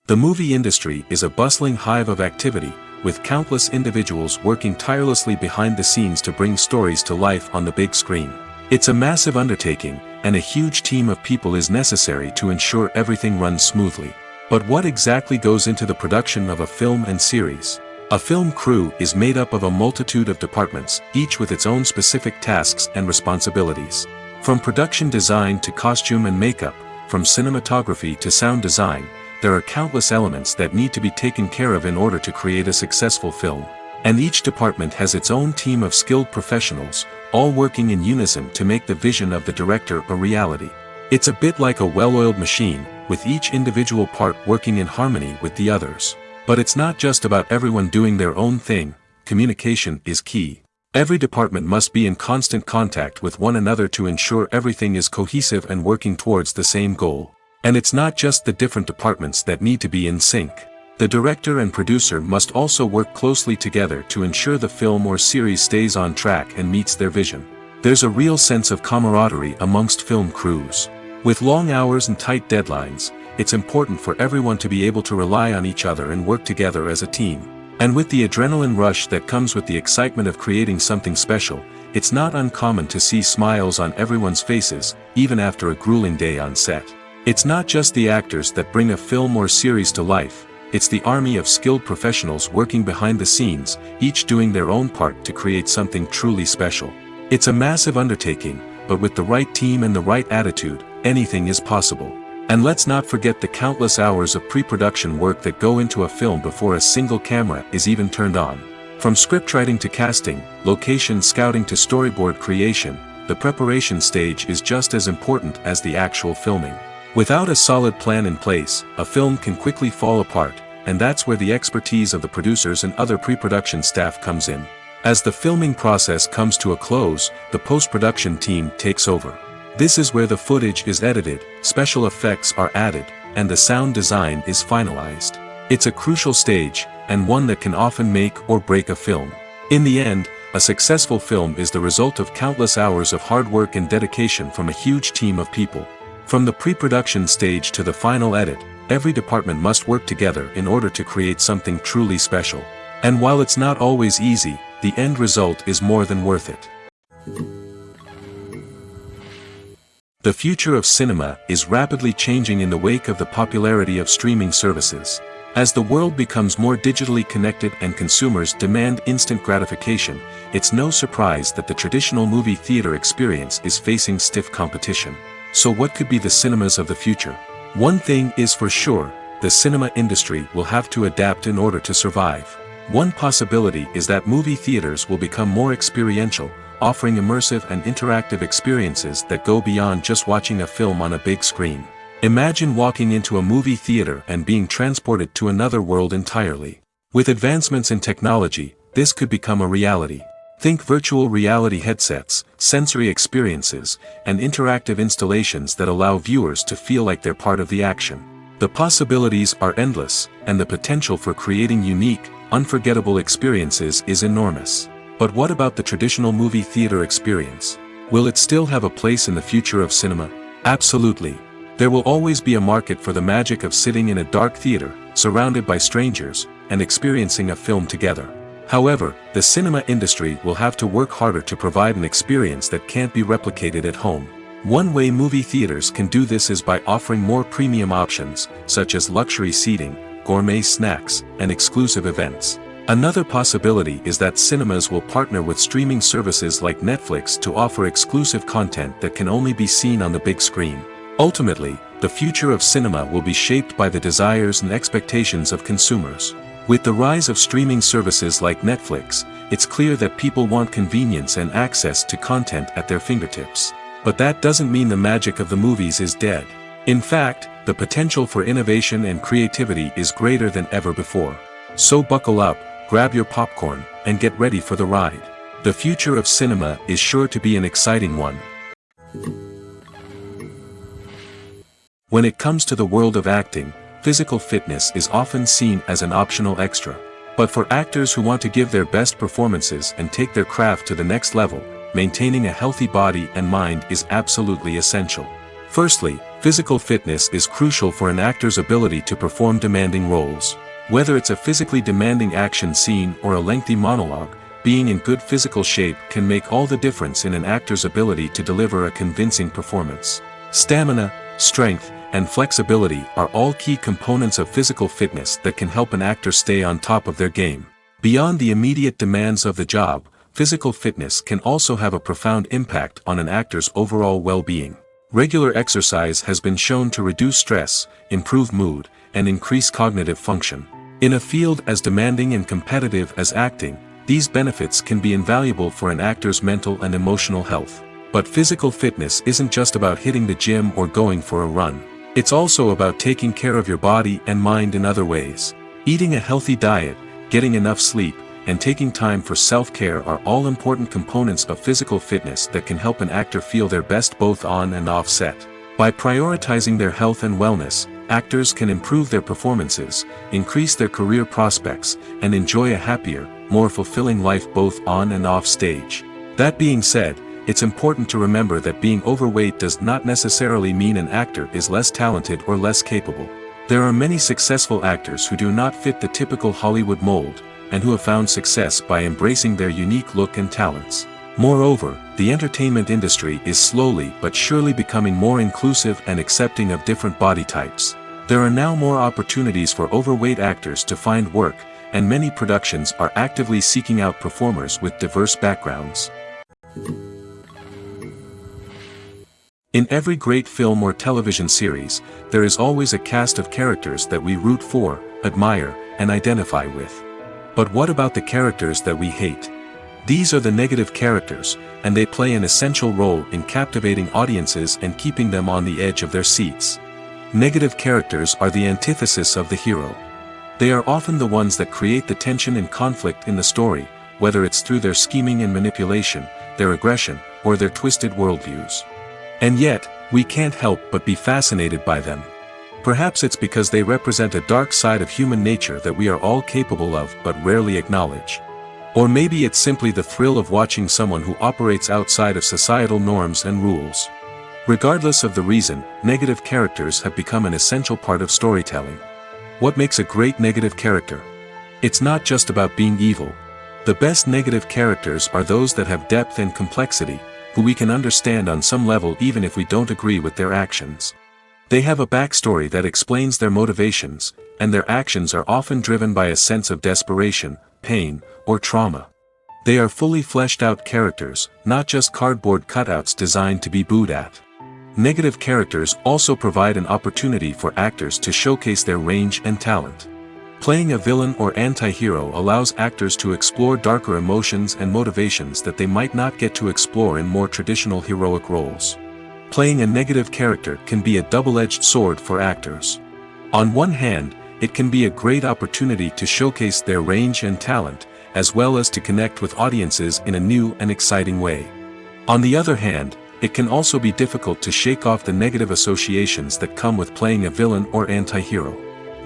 The movie industry is a bustling hive of activity, with countless individuals working tirelessly behind the scenes to bring stories to life on the big screen. It's a massive undertaking, and a huge team of people is necessary to ensure everything runs smoothly. But what exactly goes into the production of a film and series? A film crew is made up of a multitude of departments, each with its own specific tasks and responsibilities. From production design to costume and makeup, from cinematography to sound design, there are countless elements that need to be taken care of in order to create a successful film. And each department has its own team of skilled professionals, all working in unison to make the vision of the director a reality. It's a bit like a well-oiled machine, with each individual part working in harmony with the others. But it's not just about everyone doing their own thing. Communication is key. Every department must be in constant contact with one another to ensure everything is cohesive and working towards the same goal. And it's not just the different departments that need to be in sync. The director and producer must also work closely together to ensure the film or series stays on track and meets their vision. There's a real sense of camaraderie amongst film crews. With long hours and tight deadlines, it's important for everyone to be able to rely on each other and work together as a team. And with the adrenaline rush that comes with the excitement of creating something special, it's not uncommon to see smiles on everyone's faces, even after a grueling day on set. It's not just the actors that bring a film or series to life, it's the army of skilled professionals working behind the scenes, each doing their own part to create something truly special. It's a massive undertaking, but with the right team and the right attitude, anything is possible. And let's not forget the countless hours of pre-production work that go into a film before a single camera is even turned on. From scriptwriting to casting, location scouting to storyboard creation, the preparation stage is just as important as the actual filming. Without a solid plan in place, a film can quickly fall apart, and that's where the expertise of the producers and other pre-production staff comes in. As the filming process comes to a close, the post-production team takes over. This is where the footage is edited, special effects are added, and the sound design is finalized. It's a crucial stage, and one that can often make or break a film. In the end, a successful film is the result of countless hours of hard work and dedication from a huge team of people. From the pre-production stage to the final edit, every department must work together in order to create something truly special. And while it's not always easy, the end result is more than worth it. The future of cinema is rapidly changing in the wake of the popularity of streaming services. As the world becomes more digitally connected and consumers demand instant gratification, it's no surprise that the traditional movie theater experience is facing stiff competition. So what could be the cinemas of the future? One thing is for sure, the cinema industry will have to adapt in order to survive. One possibility is that movie theaters will become more experiential, offering immersive and interactive experiences that go beyond just watching a film on a big screen. Imagine walking into a movie theater and being transported to another world entirely. With advancements in technology, this could become a reality. Think virtual reality headsets, sensory experiences, and interactive installations that allow viewers to feel like they're part of the action. The possibilities are endless, and the potential for creating unique, unforgettable experiences is enormous. But what about the traditional movie theater experience? Will it still have a place in the future of cinema? Absolutely. There will always be a market for the magic of sitting in a dark theater, surrounded by strangers, and experiencing a film together. However, the cinema industry will have to work harder to provide an experience that can't be replicated at home. One way movie theaters can do this is by offering more premium options, such as luxury seating, gourmet snacks, and exclusive events. Another possibility is that cinemas will partner with streaming services like Netflix to offer exclusive content that can only be seen on the big screen. Ultimately, the future of cinema will be shaped by the desires and expectations of consumers. With the rise of streaming services like Netflix, it's clear that people want convenience and access to content at their fingertips. But that doesn't mean the magic of the movies is dead. In fact, the potential for innovation and creativity is greater than ever before. So buckle up, grab your popcorn, and get ready for the ride. The future of cinema is sure to be an exciting one. When it comes to the world of acting, physical fitness is often seen as an optional extra. But for actors who want to give their best performances and take their craft to the next level, maintaining a healthy body and mind is absolutely essential. Firstly, physical fitness is crucial for an actor's ability to perform demanding roles. Whether it's a physically demanding action scene or a lengthy monologue, being in good physical shape can make all the difference in an actor's ability to deliver a convincing performance. Stamina, strength, and flexibility are all key components of physical fitness that can help an actor stay on top of their game. Beyond the immediate demands of the job, physical fitness can also have a profound impact on an actor's overall well-being. Regular exercise has been shown to reduce stress, improve mood, and increase cognitive function. In a field as demanding and competitive as acting, these benefits can be invaluable for an actor's mental and emotional health. But physical fitness isn't just about hitting the gym or going for a run. It's also about taking care of your body and mind in other ways. Eating a healthy diet, getting enough sleep, and taking time for self-care are all important components of physical fitness that can help an actor feel their best both on and off set. By prioritizing their health and wellness, actors can improve their performances, increase their career prospects, and enjoy a happier, more fulfilling life both on and off stage. That being said, it's important to remember that being overweight does not necessarily mean an actor is less talented or less capable. There are many successful actors who do not fit the typical Hollywood mold, and who have found success by embracing their unique look and talents. Moreover, the entertainment industry is slowly but surely becoming more inclusive and accepting of different body types. There are now more opportunities for overweight actors to find work, and many productions are actively seeking out performers with diverse backgrounds. In every great film or television series, there is always a cast of characters that we root for, admire, and identify with. But what about the characters that we hate? These are the negative characters, and they play an essential role in captivating audiences and keeping them on the edge of their seats. Negative characters are the antithesis of the hero. They are often the ones that create the tension and conflict in the story, whether it's through their scheming and manipulation, their aggression, or their twisted worldviews. And yet, we can't help but be fascinated by them. Perhaps it's because they represent a dark side of human nature that we are all capable of but rarely acknowledge. Or maybe it's simply the thrill of watching someone who operates outside of societal norms and rules. Regardless of the reason, negative characters have become an essential part of storytelling. What makes a great negative character? It's not just about being evil. The best negative characters are those that have depth and complexity, who we can understand on some level even if we don't agree with their actions. They have a backstory that explains their motivations, and their actions are often driven by a sense of desperation, pain, or trauma. They are fully fleshed out characters, not just cardboard cutouts designed to be booed at. Negative characters also provide an opportunity for actors to showcase their range and talent. Playing a villain or anti-hero allows actors to explore darker emotions and motivations that they might not get to explore in more traditional heroic roles. Playing a negative character can be a double-edged sword for actors. On one hand, it can be a great opportunity to showcase their range and talent, as well as to connect with audiences in a new and exciting way. On the other hand, it can also be difficult to shake off the negative associations that come with playing a villain or anti-hero.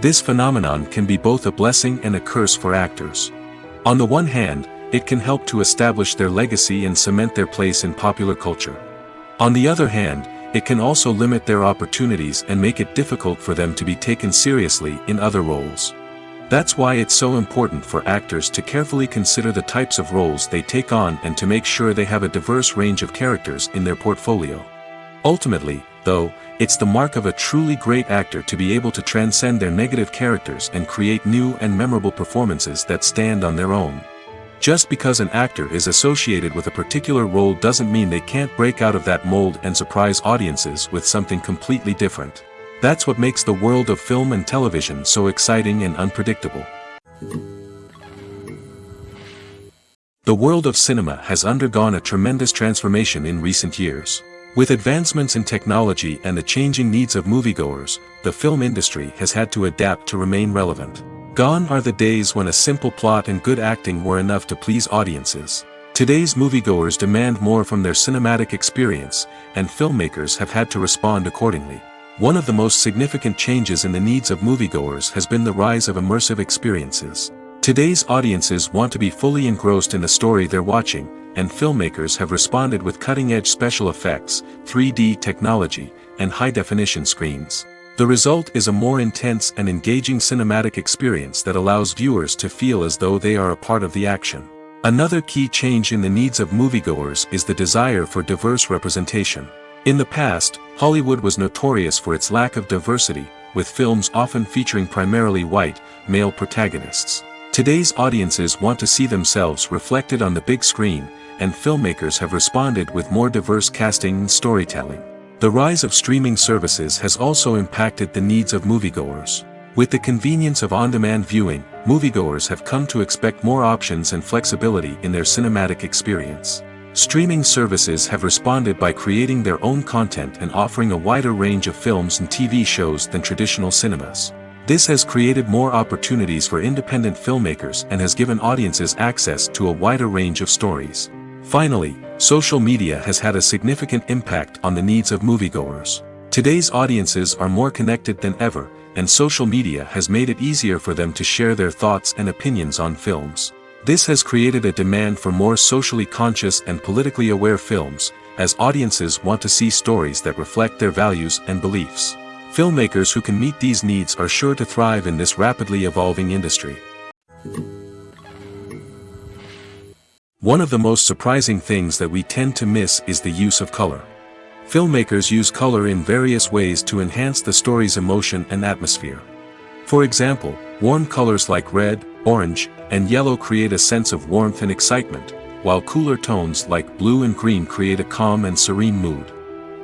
This phenomenon can be both a blessing and a curse for actors. On the one hand, it can help to establish their legacy and cement their place in popular culture. On the other hand, it can also limit their opportunities and make it difficult for them to be taken seriously in other roles. That's why it's so important for actors to carefully consider the types of roles they take on and to make sure they have a diverse range of characters in their portfolio. Ultimately, though, it's the mark of a truly great actor to be able to transcend their negative characters and create new and memorable performances that stand on their own. Just because an actor is associated with a particular role doesn't mean they can't break out of that mold and surprise audiences with something completely different. That's what makes the world of film and television so exciting and unpredictable. The world of cinema has undergone a tremendous transformation in recent years. With advancements in technology and the changing needs of moviegoers, the film industry has had to adapt to remain relevant. Gone are the days when a simple plot and good acting were enough to please audiences. Today's moviegoers demand more from their cinematic experience, and filmmakers have had to respond accordingly. One of the most significant changes in the needs of moviegoers has been the rise of immersive experiences. Today's audiences want to be fully engrossed in the story they're watching, and filmmakers have responded with cutting-edge special effects, 3D technology, and high-definition screens. The result is a more intense and engaging cinematic experience that allows viewers to feel as though they are a part of the action. Another key change in the needs of moviegoers is the desire for diverse representation. In the past, Hollywood was notorious for its lack of diversity, with films often featuring primarily white, male protagonists. Today's audiences want to see themselves reflected on the big screen, and filmmakers have responded with more diverse casting and storytelling. The rise of streaming services has also impacted the needs of moviegoers. With the convenience of on-demand viewing, moviegoers have come to expect more options and flexibility in their cinematic experience. Streaming services have responded by creating their own content and offering a wider range of films and TV shows than traditional cinemas. This has created more opportunities for independent filmmakers and has given audiences access to a wider range of stories. Finally, social media has had a significant impact on the needs of moviegoers. Today's audiences are more connected than ever, and social media has made it easier for them to share their thoughts and opinions on films. This has created a demand for more socially conscious and politically aware films, as audiences want to see stories that reflect their values and beliefs. Filmmakers who can meet these needs are sure to thrive in this rapidly evolving industry. One of the most surprising things that we tend to miss is the use of color. Filmmakers use color in various ways to enhance the story's emotion and atmosphere. For example, warm colors like red, orange, and yellow create a sense of warmth and excitement, while cooler tones like blue and green create a calm and serene mood.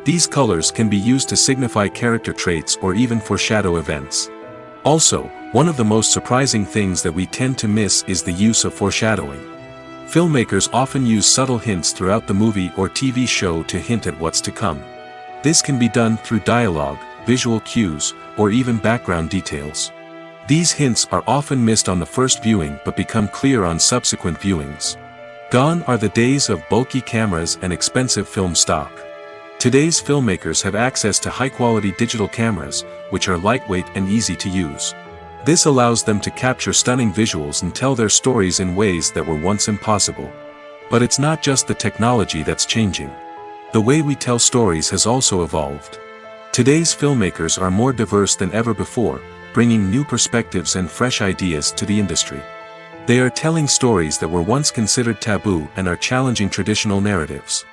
These colors can be used to signify character traits or even foreshadow events. Also, one of the most surprising things that we tend to miss is the use of foreshadowing. Filmmakers often use subtle hints throughout the movie or TV show to hint at what's to come. This can be done through dialogue, visual cues, or even background details. These hints are often missed on the first viewing but become clear on subsequent viewings. Gone are the days of bulky cameras and expensive film stock. Today's filmmakers have access to high-quality digital cameras, which are lightweight and easy to use. This allows them to capture stunning visuals and tell their stories in ways that were once impossible. But it's not just the technology that's changing. The way we tell stories has also evolved. Today's filmmakers are more diverse than ever before, bringing new perspectives and fresh ideas to the industry. They are telling stories that were once considered taboo and are challenging traditional narratives.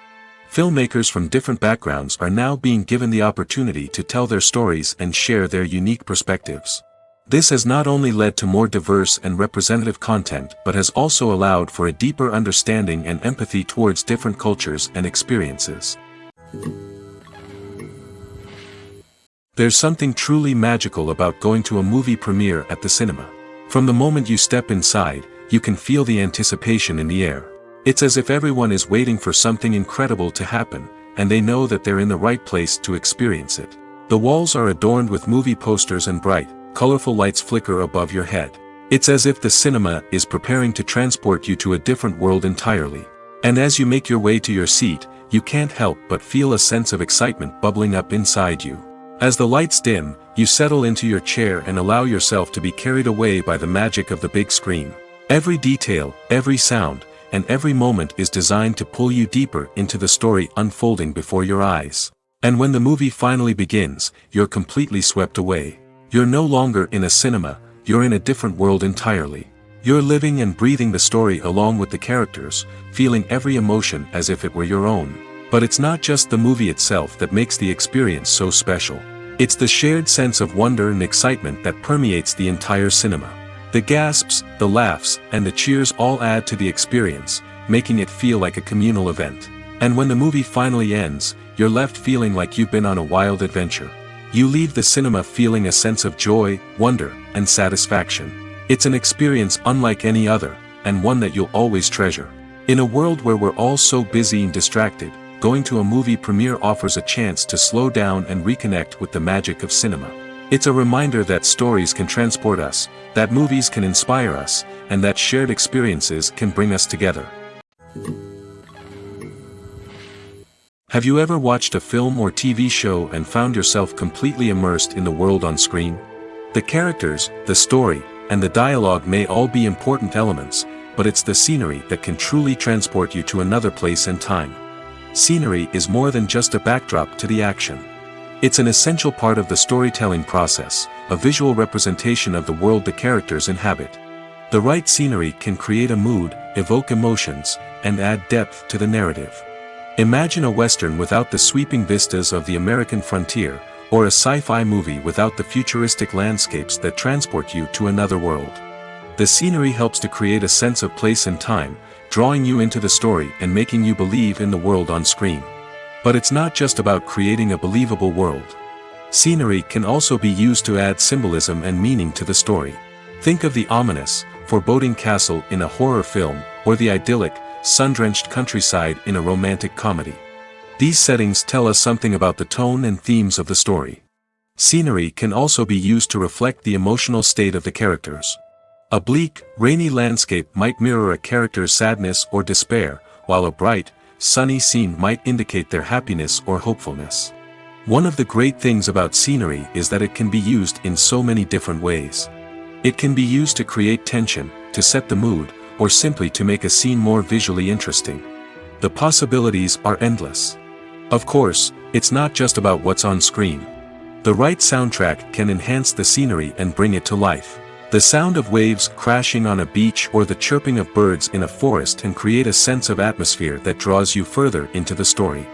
Filmmakers from different backgrounds are now being given the opportunity to tell their stories and share their unique perspectives. This has not only led to more diverse and representative content but has also allowed for a deeper understanding and empathy towards different cultures and experiences. There's something truly magical about going to a movie premiere at the cinema. From the moment you step inside, you can feel the anticipation in the air. It's as if everyone is waiting for something incredible to happen, and they know that they're in the right place to experience it. The walls are adorned with movie posters and bright, colorful lights flicker above your head. It's as if the cinema is preparing to transport you to a different world entirely. And as you make your way to your seat, you can't help but feel a sense of excitement bubbling up inside you. As the lights dim, you settle into your chair and allow yourself to be carried away by the magic of the big screen. Every detail, every sound, and every moment is designed to pull you deeper into the story unfolding before your eyes. And when the movie finally begins, you're completely swept away. You're no longer in a cinema, you're in a different world entirely. You're living and breathing the story along with the characters, feeling every emotion as if it were your own. But it's not just the movie itself that makes the experience so special. It's the shared sense of wonder and excitement that permeates the entire cinema. The gasps, the laughs, and the cheers all add to the experience, making it feel like a communal event. And when the movie finally ends, you're left feeling like you've been on a wild adventure. You leave the cinema feeling a sense of joy, wonder, and satisfaction. It's an experience unlike any other, and one that you'll always treasure. In a world where we're all so busy and distracted, going to a movie premiere offers a chance to slow down and reconnect with the magic of cinema. It's a reminder that stories can transport us, that movies can inspire us, and that shared experiences can bring us together. Have you ever watched a film or TV show and found yourself completely immersed in the world on screen? The characters, the story, and the dialogue may all be important elements, but it's the scenery that can truly transport you to another place and time. Scenery is more than just a backdrop to the action. It's an essential part of the storytelling process, a visual representation of the world the characters inhabit. The right scenery can create a mood, evoke emotions, and add depth to the narrative. Imagine a Western without the sweeping vistas of the American frontier, or a sci-fi movie without the futuristic landscapes that transport you to another world. The scenery helps to create a sense of place and time, drawing you into the story and making you believe in the world on screen. But it's not just about creating a believable world. Scenery can also be used to add symbolism and meaning to the story. Think of the ominous, foreboding castle in a horror film, or the idyllic, sun-drenched countryside in a romantic comedy. These settings tell us something about the tone and themes of the story. Scenery can also be used to reflect the emotional state of the characters. A bleak, rainy landscape might mirror a character's sadness or despair, while a bright, sunny scene might indicate their happiness or hopefulness. One of the great things about scenery is that it can be used in so many different ways. It can be used to create tension, to set the mood, or simply to make a scene more visually interesting. The possibilities are endless. Of course, it's not just about what's on screen. The right soundtrack can enhance the scenery and bring it to life. The sound of waves crashing on a beach or the chirping of birds in a forest can create a sense of atmosphere that draws you further into the story.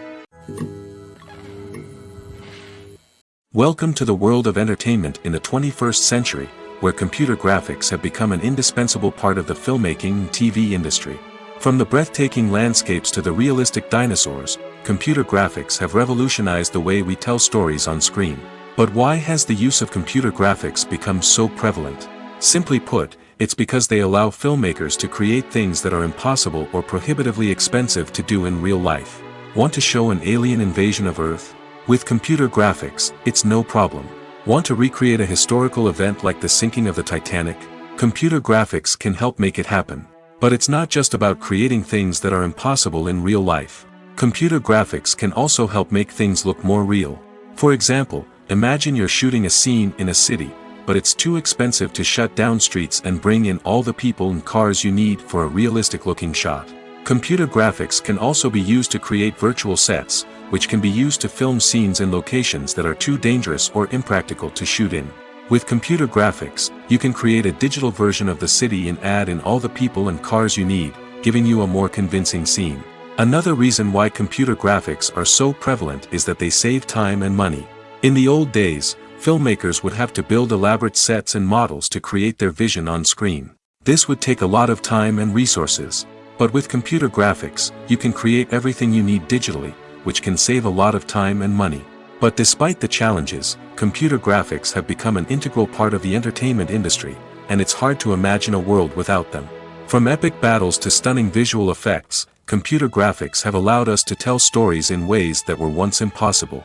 Welcome to the world of entertainment in the 21st century, where computer graphics have become an indispensable part of the filmmaking and TV industry. From the breathtaking landscapes to the realistic dinosaurs, computer graphics have revolutionized the way we tell stories on screen. But why has the use of computer graphics become so prevalent? Simply put, it's because they allow filmmakers to create things that are impossible or prohibitively expensive to do in real life. Want to show an alien invasion of Earth? With computer graphics, it's no problem. Want to recreate a historical event like the sinking of the Titanic? Computer graphics can help make it happen. But it's not just about creating things that are impossible in real life. Computer graphics can also help make things look more real. For example, imagine you're shooting a scene in a city, but it's too expensive to shut down streets and bring in all the people and cars you need for a realistic-looking shot. Computer graphics can also be used to create virtual sets, which can be used to film scenes in locations that are too dangerous or impractical to shoot in. With computer graphics, you can create a digital version of the city and add in all the people and cars you need, giving you a more convincing scene. Another reason why computer graphics are so prevalent is that they save time and money. In the old days, filmmakers would have to build elaborate sets and models to create their vision on screen. This would take a lot of time and resources. But with computer graphics, you can create everything you need digitally, which can save a lot of time and money. But despite the challenges, computer graphics have become an integral part of the entertainment industry, and it's hard to imagine a world without them. From epic battles to stunning visual effects, computer graphics have allowed us to tell stories in ways that were once impossible.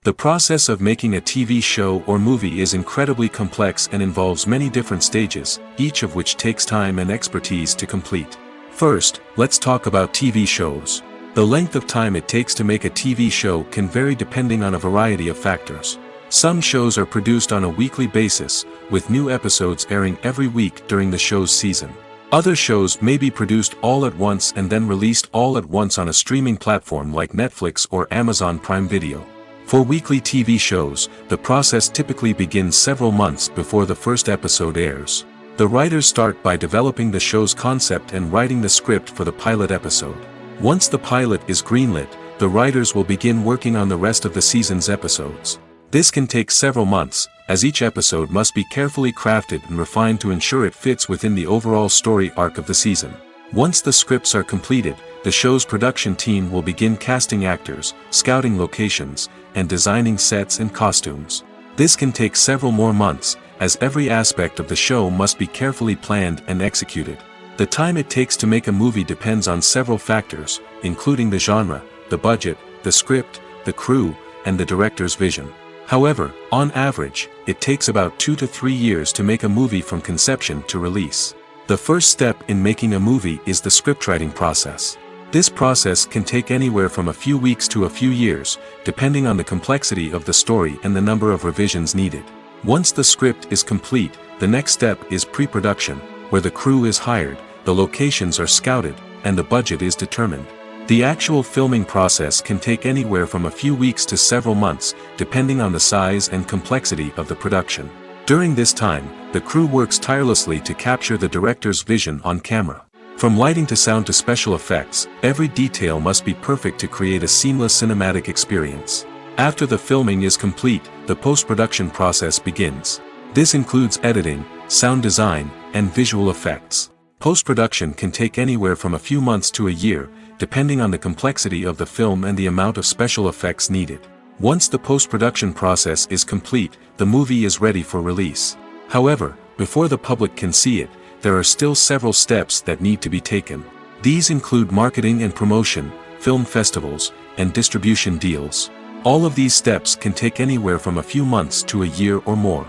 The process of making a TV show or movie is incredibly complex and involves many different stages, each of which takes time and expertise to complete. First, let's talk about TV shows. The length of time it takes to make a TV show can vary depending on a variety of factors. Some shows are produced on a weekly basis, with new episodes airing every week during the show's season. Other shows may be produced all at once and then released all at once on a streaming platform like Netflix or Amazon Prime Video. For weekly TV shows, the process typically begins several months before the first episode airs. The writers start by developing the show's concept and writing the script for the pilot episode. Once the pilot is greenlit, the writers will begin working on the rest of the season's episodes. This can take several months, as each episode must be carefully crafted and refined to ensure it fits within the overall story arc of the season. Once the scripts are completed, the show's production team will begin casting actors, scouting locations, and designing sets and costumes. This can take several more months, as every aspect of the show must be carefully planned and executed. The time it takes to make a movie depends on several factors, including the genre, the budget, the script, the crew, and the director's vision. However, on average, it takes about 2 to 3 years to make a movie from conception to release. The first step in making a movie is the scriptwriting process. This process can take anywhere from a few weeks to a few years, depending on the complexity of the story and the number of revisions needed. Once the script is complete, the next step is pre-production, where the crew is hired, the locations are scouted, and the budget is determined. The actual filming process can take anywhere from a few weeks to several months, depending on the size and complexity of the production. During this time, the crew works tirelessly to capture the director's vision on camera. From lighting to sound to special effects, every detail must be perfect to create a seamless cinematic experience. After the filming is complete, the post-production process begins. This includes editing, sound design, and visual effects. Post-production can take anywhere from a few months to a year, depending on the complexity of the film and the amount of special effects needed. Once the post-production process is complete, the movie is ready for release. However, before the public can see it, there are still several steps that need to be taken. These include marketing and promotion, film festivals, and distribution deals. All of these steps can take anywhere from a few months to a year or more.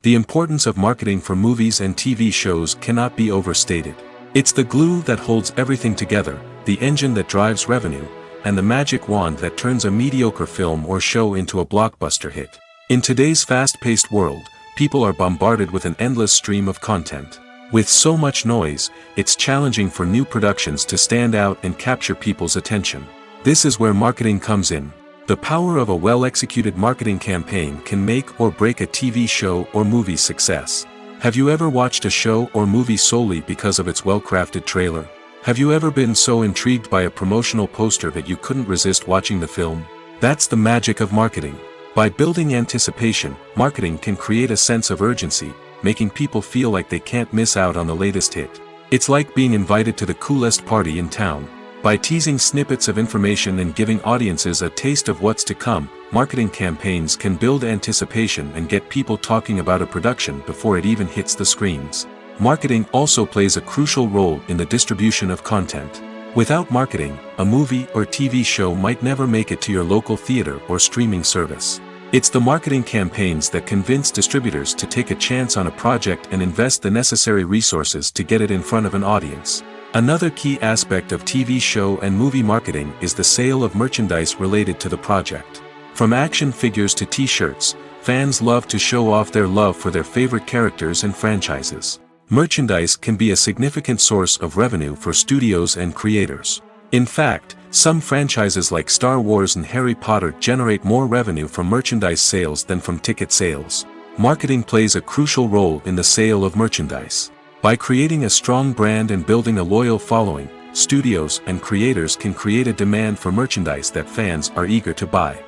The importance of marketing for movies and TV shows cannot be overstated. It's the glue that holds everything together, the engine that drives revenue, and the magic wand that turns a mediocre film or show into a blockbuster hit. In today's fast-paced world, people are bombarded with an endless stream of content. With so much noise, it's challenging for new productions to stand out and capture people's attention. This is where marketing comes in. The power of a well-executed marketing campaign can make or break a TV show or movie's success. Have you ever watched a show or movie solely because of its well-crafted trailer? Have you ever been so intrigued by a promotional poster that you couldn't resist watching the film? That's the magic of marketing. By building anticipation, marketing can create a sense of urgency, making people feel like they can't miss out on the latest hit. It's like being invited to the coolest party in town. By teasing snippets of information and giving audiences a taste of what's to come, marketing campaigns can build anticipation and get people talking about a production before it even hits the screens. Marketing also plays a crucial role in the distribution of content. Without marketing, a movie or TV show might never make it to your local theater or streaming service. It's the marketing campaigns that convince distributors to take a chance on a project and invest the necessary resources to get it in front of an audience. Another key aspect of TV show and movie marketing is the sale of merchandise related to the project. From action figures to t-shirts, fans love to show off their love for their favorite characters and franchises. Merchandise can be a significant source of revenue for studios and creators. In fact, some franchises like Star Wars and Harry Potter generate more revenue from merchandise sales than from ticket sales. Marketing plays a crucial role in the sale of merchandise. By creating a strong brand and building a loyal following, studios and creators can create a demand for merchandise that fans are eager to buy.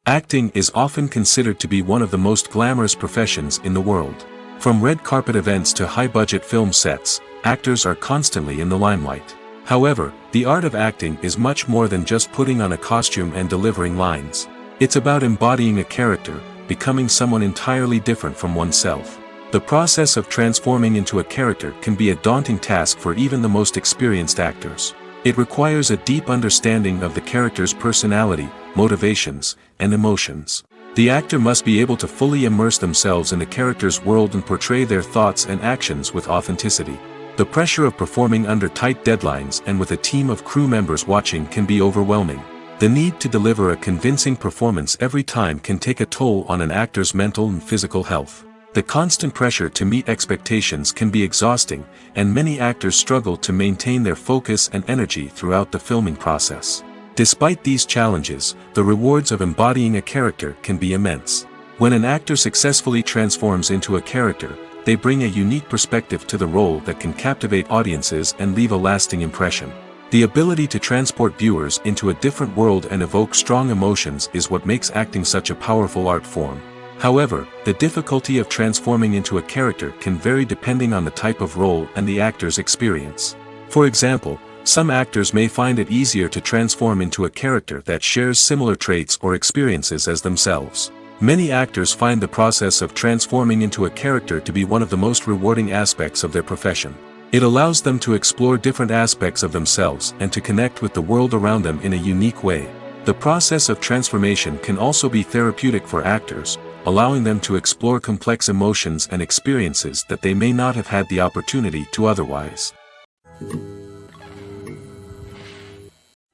Acting is often considered to be one of the most glamorous professions in the world. From red carpet events to high-budget film sets, actors are constantly in the limelight. However, the art of acting is much more than just putting on a costume and delivering lines. It's about embodying a character, becoming someone entirely different from oneself. The process of transforming into a character can be a daunting task for even the most experienced actors. It requires a deep understanding of the character's personality, motivations, and emotions. The actor must be able to fully immerse themselves in the character's world and portray their thoughts and actions with authenticity. The pressure of performing under tight deadlines and with a team of crew members watching can be overwhelming. The need to deliver a convincing performance every time can take a toll on an actor's mental and physical health. The constant pressure to meet expectations can be exhausting, and many actors struggle to maintain their focus and energy throughout the filming process. Despite these challenges, the rewards of embodying a character can be immense. When an actor successfully transforms into a character, they bring a unique perspective to the role that can captivate audiences and leave a lasting impression. The ability to transport viewers into a different world and evoke strong emotions is what makes acting such a powerful art form. However, the difficulty of transforming into a character can vary depending on the type of role and the actor's experience. For example, some actors may find it easier to transform into a character that shares similar traits or experiences as themselves. Many actors find the process of transforming into a character to be one of the most rewarding aspects of their profession. It allows them to explore different aspects of themselves and to connect with the world around them in a unique way. The process of transformation can also be therapeutic for actors, allowing them to explore complex emotions and experiences that they may not have had the opportunity to otherwise.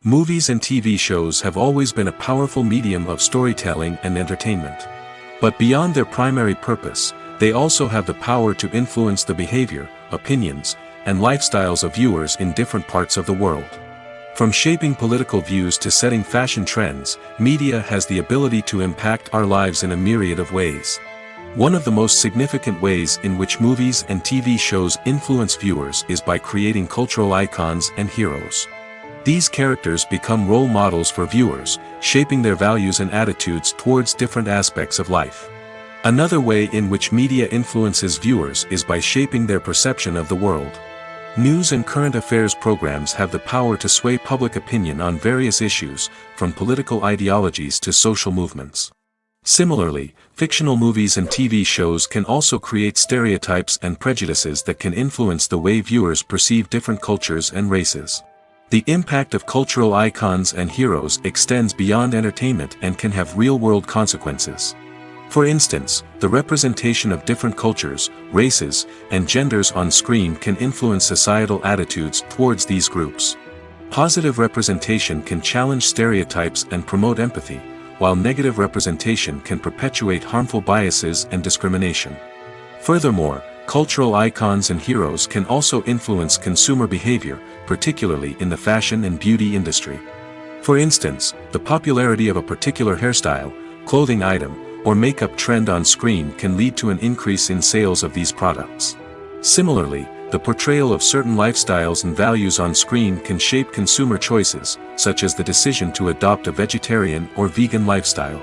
Movies and TV shows have always been a powerful medium of storytelling and entertainment. But beyond their primary purpose, they also have the power to influence the behavior, opinions, and lifestyles of viewers in different parts of the world. From shaping political views to setting fashion trends, media has the ability to impact our lives in a myriad of ways. One of the most significant ways in which movies and TV shows influence viewers is by creating cultural icons and heroes. These characters become role models for viewers, shaping their values and attitudes towards different aspects of life. Another way in which media influences viewers is by shaping their perception of the world. News and current affairs programs have the power to sway public opinion on various issues, from political ideologies to social movements. Similarly, fictional movies and TV shows can also create stereotypes and prejudices that can influence the way viewers perceive different cultures and races. The impact of cultural icons and heroes extends beyond entertainment and can have real-world consequences. For instance, the representation of different cultures, races, and genders on screen can influence societal attitudes towards these groups. Positive representation can challenge stereotypes and promote empathy, while negative representation can perpetuate harmful biases and discrimination. Furthermore, cultural icons and heroes can also influence consumer behavior, particularly in the fashion and beauty industry. For instance, the popularity of a particular hairstyle, clothing item, or makeup trend on screen can lead to an increase in sales of these products. Similarly, the portrayal of certain lifestyles and values on screen can shape consumer choices, such as the decision to adopt a vegetarian or vegan lifestyle.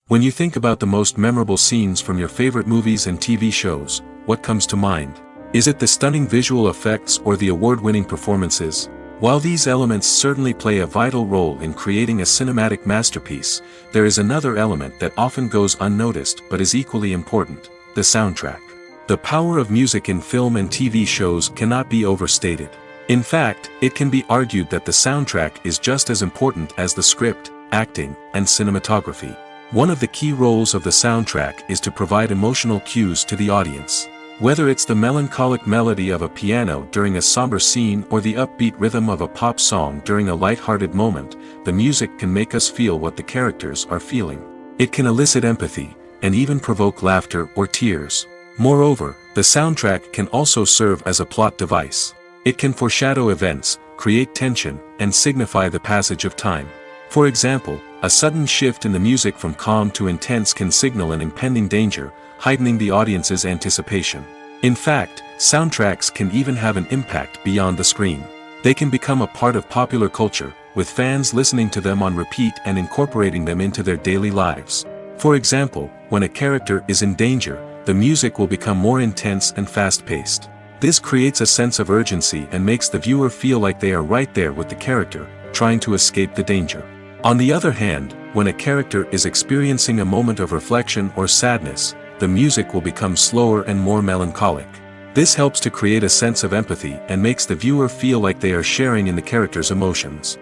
When you think about the most memorable scenes from your favorite movies and TV shows, what comes to mind? Is it the stunning visual effects or the award-winning performances? While these elements certainly play a vital role in creating a cinematic masterpiece, there is another element that often goes unnoticed but is equally important: the soundtrack. The power of music in film and TV shows cannot be overstated. In fact, it can be argued that the soundtrack is just as important as the script, acting, and cinematography. One of the key roles of the soundtrack is to provide emotional cues to the audience. Whether it's the melancholic melody of a piano during a somber scene or the upbeat rhythm of a pop song during a light-hearted moment, the music can make us feel what the characters are feeling. It can elicit empathy, and even provoke laughter or tears. Moreover, the soundtrack can also serve as a plot device. It can foreshadow events, create tension, and signify the passage of time. For example, a sudden shift in the music from calm to intense can signal an impending danger, heightening the audience's anticipation. In fact, soundtracks can even have an impact beyond the screen. They can become a part of popular culture, with fans listening to them on repeat and incorporating them into their daily lives. For example, when a character is in danger, the music will become more intense and fast-paced. This creates a sense of urgency and makes the viewer feel like they are right there with the character, trying to escape the danger. On the other hand, when a character is experiencing a moment of reflection or sadness, the music will become slower and more melancholic. This helps to create a sense of empathy and makes the viewer feel like they are sharing in the character's emotions.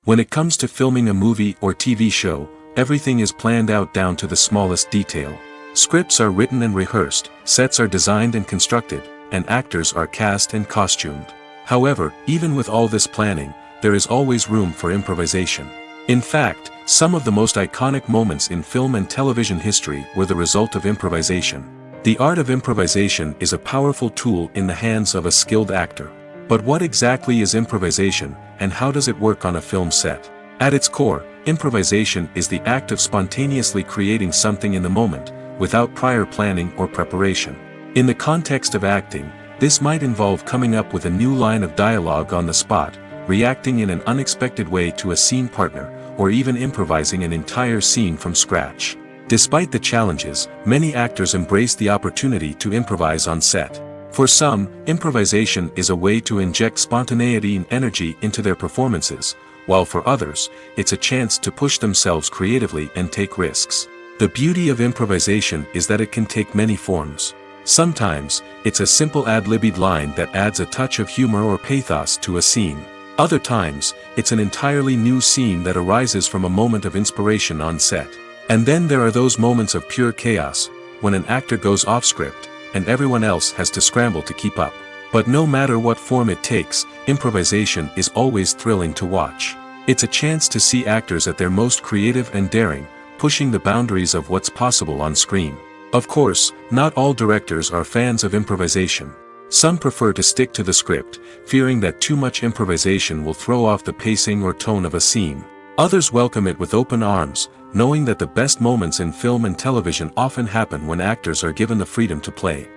When it comes to filming a movie or TV show, everything is planned out down to the smallest detail. Scripts are written and rehearsed, sets are designed and constructed, and actors are cast and costumed. However, even with all this planning, there is always room for improvisation. In fact, some of the most iconic moments in film and television history were the result of improvisation. The art of improvisation is a powerful tool in the hands of a skilled actor. But what exactly is improvisation, and how does it work on a film set? At its core, improvisation is the act of spontaneously creating something in the moment, without prior planning or preparation. In the context of acting, this might involve coming up with a new line of dialogue on the spot, reacting in an unexpected way to a scene partner, or even improvising an entire scene from scratch. Despite the challenges, many actors embrace the opportunity to improvise on set. For some, improvisation is a way to inject spontaneity and energy into their performances, while for others, it's a chance to push themselves creatively and take risks. The beauty of improvisation is that it can take many forms. Sometimes, it's a simple ad-libbed line that adds a touch of humor or pathos to a scene. Other times, it's an entirely new scene that arises from a moment of inspiration on set. And then there are those moments of pure chaos, when an actor goes off script, and everyone else has to scramble to keep up. But no matter what form it takes, improvisation is always thrilling to watch. It's a chance to see actors at their most creative and daring, pushing the boundaries of what's possible on screen. Of course, not all directors are fans of improvisation. Some prefer to stick to the script, fearing that too much improvisation will throw off the pacing or tone of a scene. Others welcome it with open arms, knowing that the best moments in film and television often happen when actors are given the freedom to play.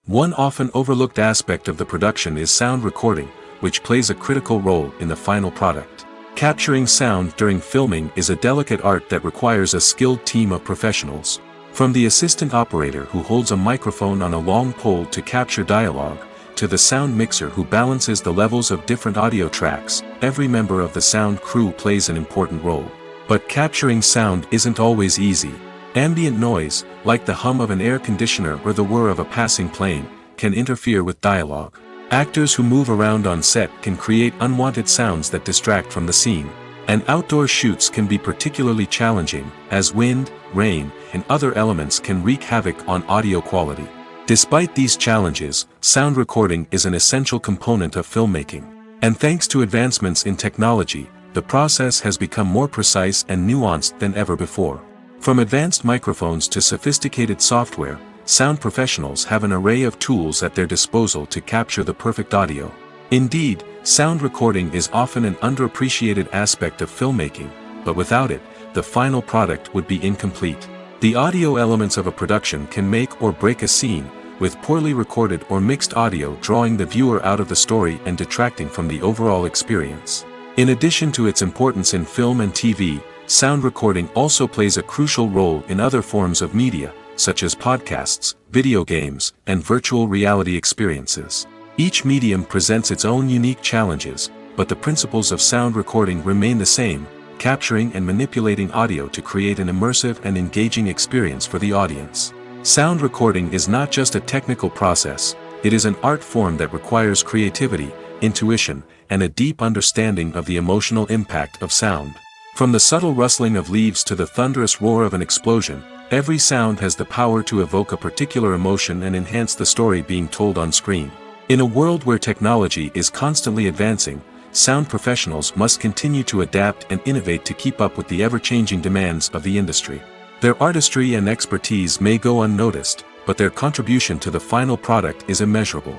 One often overlooked aspect of the production is sound recording, which plays a critical role in the final product. Capturing sound during filming is a delicate art that requires a skilled team of professionals. From the assistant operator who holds a microphone on a long pole to capture dialogue, to the sound mixer who balances the levels of different audio tracks, every member of the sound crew plays an important role. But capturing sound isn't always easy. Ambient noise, like the hum of an air conditioner or the whir of a passing plane, can interfere with dialogue. Actors who move around on set can create unwanted sounds that distract from the scene. And outdoor shoots can be particularly challenging, as wind, rain, and other elements can wreak havoc on audio quality. Despite these challenges, sound recording is an essential component of filmmaking. And thanks to advancements in technology, the process has become more precise and nuanced than ever before. From advanced microphones to sophisticated software, sound professionals have an array of tools at their disposal to capture the perfect audio. Indeed, sound recording is often an underappreciated aspect of filmmaking, but without it, the final product would be incomplete. The audio elements of a production can make or break a scene, with poorly recorded or mixed audio drawing the viewer out of the story and detracting from the overall experience. In addition to its importance in film and TV, sound recording also plays a crucial role in other forms of media, such as podcasts, video games, and virtual reality experiences. Each medium presents its own unique challenges, but the principles of sound recording remain the same, capturing and manipulating audio to create an immersive and engaging experience for the audience. Sound recording is not just a technical process, it is an art form that requires creativity, intuition, and a deep understanding of the emotional impact of sound. From the subtle rustling of leaves to the thunderous roar of an explosion, every sound has the power to evoke a particular emotion and enhance the story being told on screen. In a world where technology is constantly advancing, sound professionals must continue to adapt and innovate to keep up with the ever-changing demands of the industry. Their artistry and expertise may go unnoticed, but their contribution to the final product is immeasurable.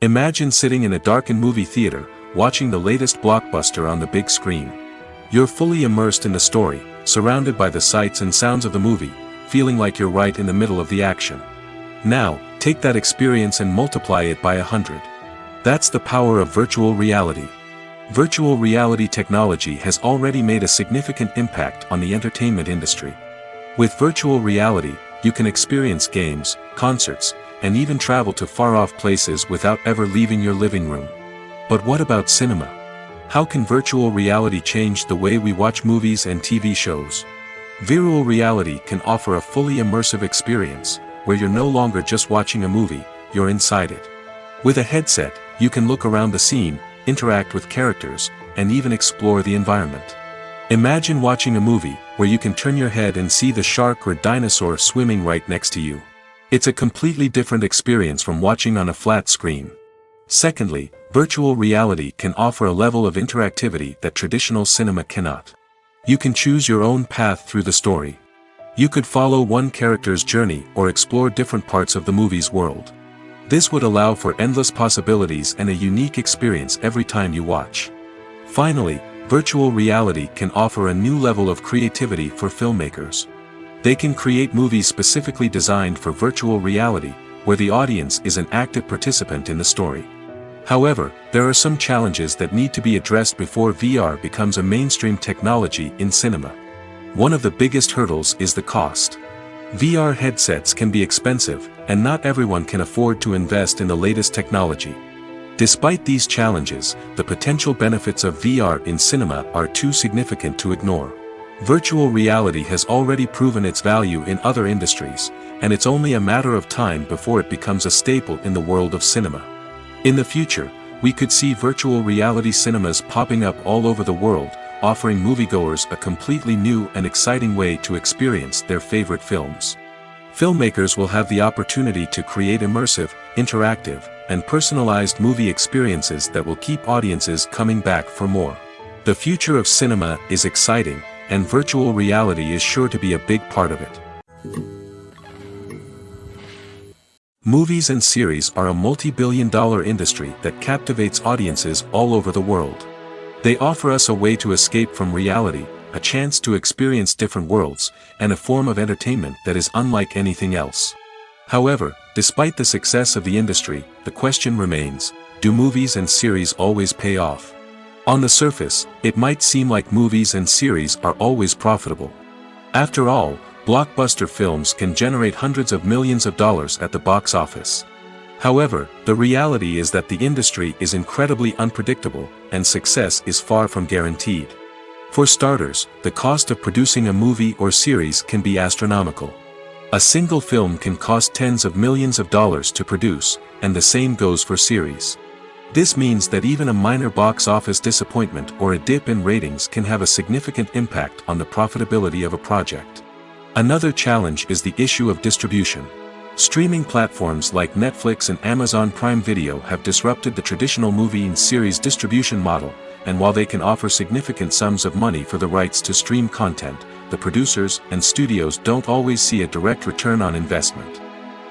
Imagine sitting in a darkened movie theater, watching the latest blockbuster on the big screen. You're fully immersed in the story, surrounded by the sights and sounds of the movie, feeling like you're right in the middle of the action. Now, take that experience and multiply it by 100. That's the power of virtual reality. Virtual reality technology has already made a significant impact on the entertainment industry. With virtual reality, you can experience games, concerts, and even travel to far-off places without ever leaving your living room. But what about cinema? How can virtual reality change the way we watch movies and TV shows? Virtual reality can offer a fully immersive experience, where you're no longer just watching a movie, you're inside it. With a headset, you can look around the scene, interact with characters, and even explore the environment. Imagine watching a movie where you can turn your head and see the shark or dinosaur swimming right next to you. It's a completely different experience from watching on a flat screen. Secondly, virtual reality can offer a level of interactivity that traditional cinema cannot. You can choose your own path through the story. You could follow one character's journey or explore different parts of the movie's world. This would allow for endless possibilities and a unique experience every time you watch. Finally, virtual reality can offer a new level of creativity for filmmakers. They can create movies specifically designed for virtual reality, where the audience is an active participant in the story. However, there are some challenges that need to be addressed before VR becomes a mainstream technology in cinema. One of the biggest hurdles is the cost. VR headsets can be expensive, and not everyone can afford to invest in the latest technology. Despite these challenges, the potential benefits of VR in cinema are too significant to ignore. Virtual reality has already proven its value in other industries, and it's only a matter of time before it becomes a staple in the world of cinema. In the future, we could see virtual reality cinemas popping up all over the world, offering moviegoers a completely new and exciting way to experience their favorite films. Filmmakers will have the opportunity to create immersive, interactive, and personalized movie experiences that will keep audiences coming back for more. The future of cinema is exciting, and virtual reality is sure to be a big part of it. Movies and series are a multi-billion-dollar industry that captivates audiences all over the world. They offer us a way to escape from reality, a chance to experience different worlds, and a form of entertainment that is unlike anything else. However, despite the success of the industry, the question remains, do movies and series always pay off? On the surface, it might seem like movies and series are always profitable. After all, blockbuster films can generate hundreds of millions of dollars at the box office. However, the reality is that the industry is incredibly unpredictable, and success is far from guaranteed. For starters, the cost of producing a movie or series can be astronomical. A single film can cost tens of millions of dollars to produce, and the same goes for series. This means that even a minor box office disappointment or a dip in ratings can have a significant impact on the profitability of a project. Another challenge is the issue of distribution. Streaming platforms like Netflix and Amazon Prime Video have disrupted the traditional movie and series distribution model, and while they can offer significant sums of money for the rights to stream content, the producers and studios don't always see a direct return on investment.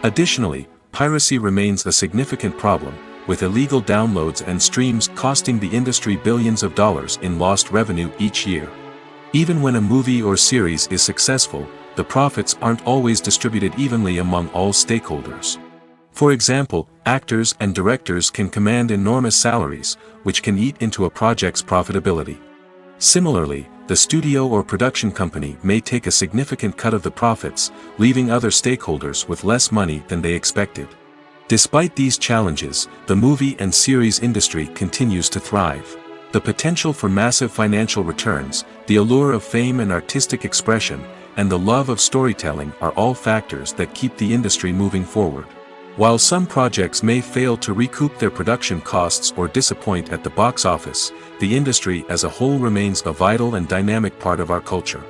Additionally, piracy remains a significant problem, with illegal downloads and streams costing the industry billions of dollars in lost revenue each year. Even when a movie or series is successful, the profits aren't always distributed evenly among all stakeholders. For example, actors and directors can command enormous salaries, which can eat into a project's profitability. Similarly, the studio or production company may take a significant cut of the profits, leaving other stakeholders with less money than they expected. Despite these challenges, the movie and series industry continues to thrive. The potential for massive financial returns, the allure of fame and artistic expression, and the love of storytelling are all factors that keep the industry moving forward. While some projects may fail to recoup their production costs or disappoint at the box office, the industry as a whole remains a vital and dynamic part of our culture.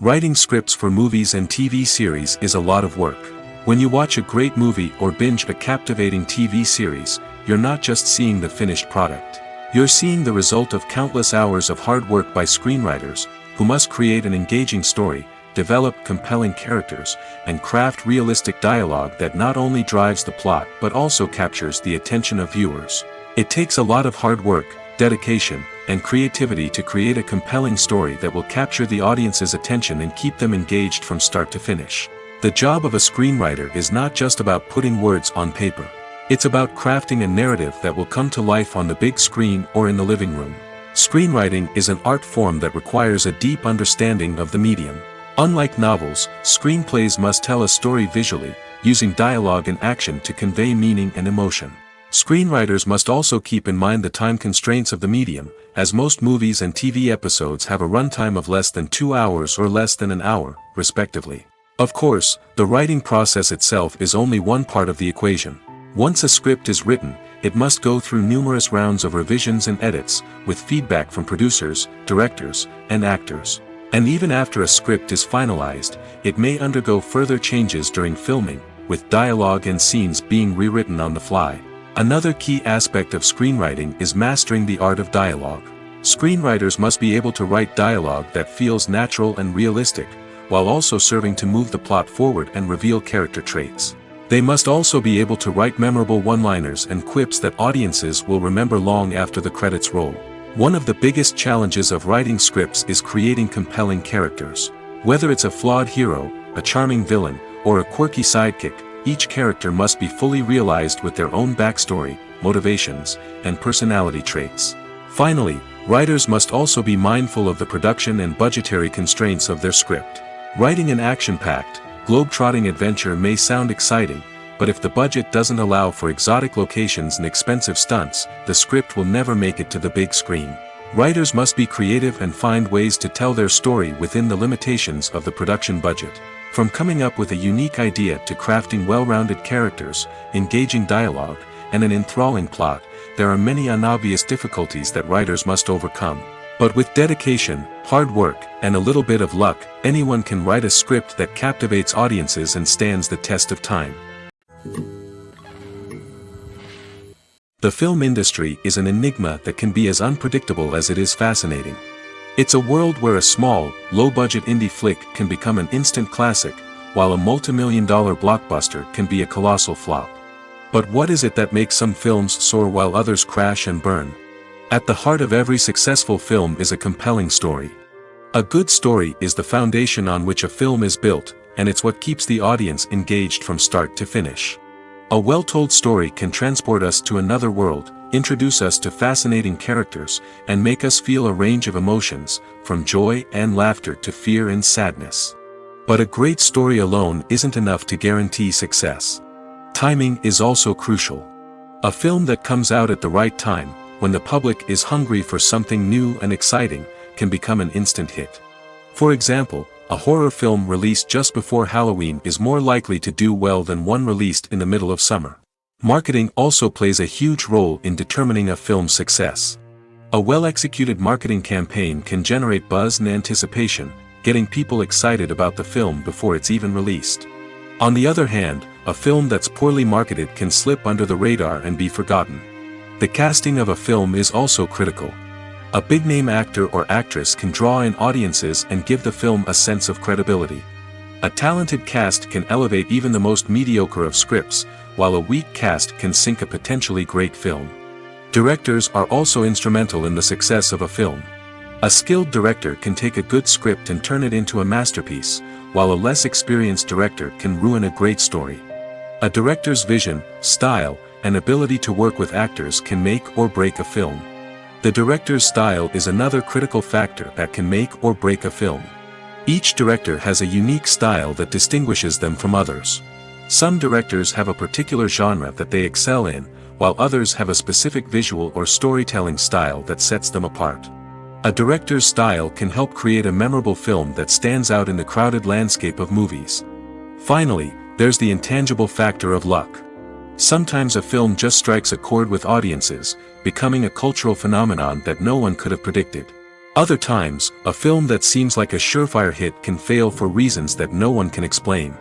Writing scripts for movies and TV series is a lot of work. When you watch a great movie or binge a captivating TV series, you're not just seeing the finished product. You're seeing the result of countless hours of hard work by screenwriters, who must create an engaging story, develop compelling characters, and craft realistic dialogue that not only drives the plot but also captures the attention of viewers. It takes a lot of hard work, dedication, and creativity to create a compelling story that will capture the audience's attention and keep them engaged from start to finish. The job of a screenwriter is not just about putting words on paper. It's about crafting a narrative that will come to life on the big screen or in the living room. Screenwriting is an art form that requires a deep understanding of the medium. Unlike novels, screenplays must tell a story visually, using dialogue and action to convey meaning and emotion. Screenwriters must also keep in mind the time constraints of the medium, as most movies and TV episodes have a runtime of less than 2 hours or less than an hour, respectively. Of course, the writing process itself is only one part of the equation. Once a script is written, it must go through numerous rounds of revisions and edits, with feedback from producers, directors, and actors. And even after a script is finalized, it may undergo further changes during filming, with dialogue and scenes being rewritten on the fly. Another key aspect of screenwriting is mastering the art of dialogue. Screenwriters must be able to write dialogue that feels natural and realistic, while also serving to move the plot forward and reveal character traits. They must also be able to write memorable one-liners and quips that audiences will remember long after the credits roll. One of the biggest challenges of writing scripts is creating compelling characters. Whether it's a flawed hero, a charming villain, or a quirky sidekick, each character must be fully realized with their own backstory, motivations, and personality traits. Finally, Writers must also be mindful of the production and budgetary constraints of their script. Writing an action-packed, globe-trotting adventure may sound exciting, but if the budget doesn't allow for exotic locations and expensive stunts, the script will never make it to the big screen. Writers must be creative and find ways to tell their story within the limitations of the production budget. From coming up with a unique idea to crafting well-rounded characters, engaging dialogue, and an enthralling plot, there are many unobvious difficulties that writers must overcome. But with dedication, hard work, and a little bit of luck, anyone can write a script that captivates audiences and stands the test of time. The film industry is an enigma that can be as unpredictable as it is fascinating. It's a world where a small, low-budget indie flick can become an instant classic, while a multi-million-dollar blockbuster can be a colossal flop. But what is it that makes some films soar while others crash and burn? At the heart of every successful film is a compelling story. A good story is the foundation on which a film is built, and it's what keeps the audience engaged from start to finish. A well-told story can transport us to another world, introduce us to fascinating characters, and make us feel a range of emotions, from joy and laughter to fear and sadness. But a great story alone isn't enough to guarantee success. Timing is also crucial. A film that comes out at the right time, when the public is hungry for something new and exciting, can become an instant hit. For example, a horror film released just before Halloween is more likely to do well than one released in the middle of summer. Marketing also plays a huge role in determining a film's success. A well-executed marketing campaign can generate buzz and anticipation, getting people excited about the film before it's even released. On the other hand, a film that's poorly marketed can slip under the radar and be forgotten. The casting of a film is also critical. A big-name actor or actress can draw in audiences and give the film a sense of credibility. A talented cast can elevate even the most mediocre of scripts, while a weak cast can sink a potentially great film. Directors are also instrumental in the success of a film. A skilled director can take a good script and turn it into a masterpiece, while a less experienced director can ruin a great story. A director's vision, style, and ability to work with actors can make or break a film. The director's style is another critical factor that can make or break a film. Each director has a unique style that distinguishes them from others. Some directors have a particular genre that they excel in, while others have a specific visual or storytelling style that sets them apart. A director's style can help create a memorable film that stands out in the crowded landscape of movies. Finally, there's the intangible factor of luck. Sometimes a film just strikes a chord with audiences, becoming a cultural phenomenon that no one could have predicted. Other times, a film that seems like a surefire hit can fail for reasons that no one can explain.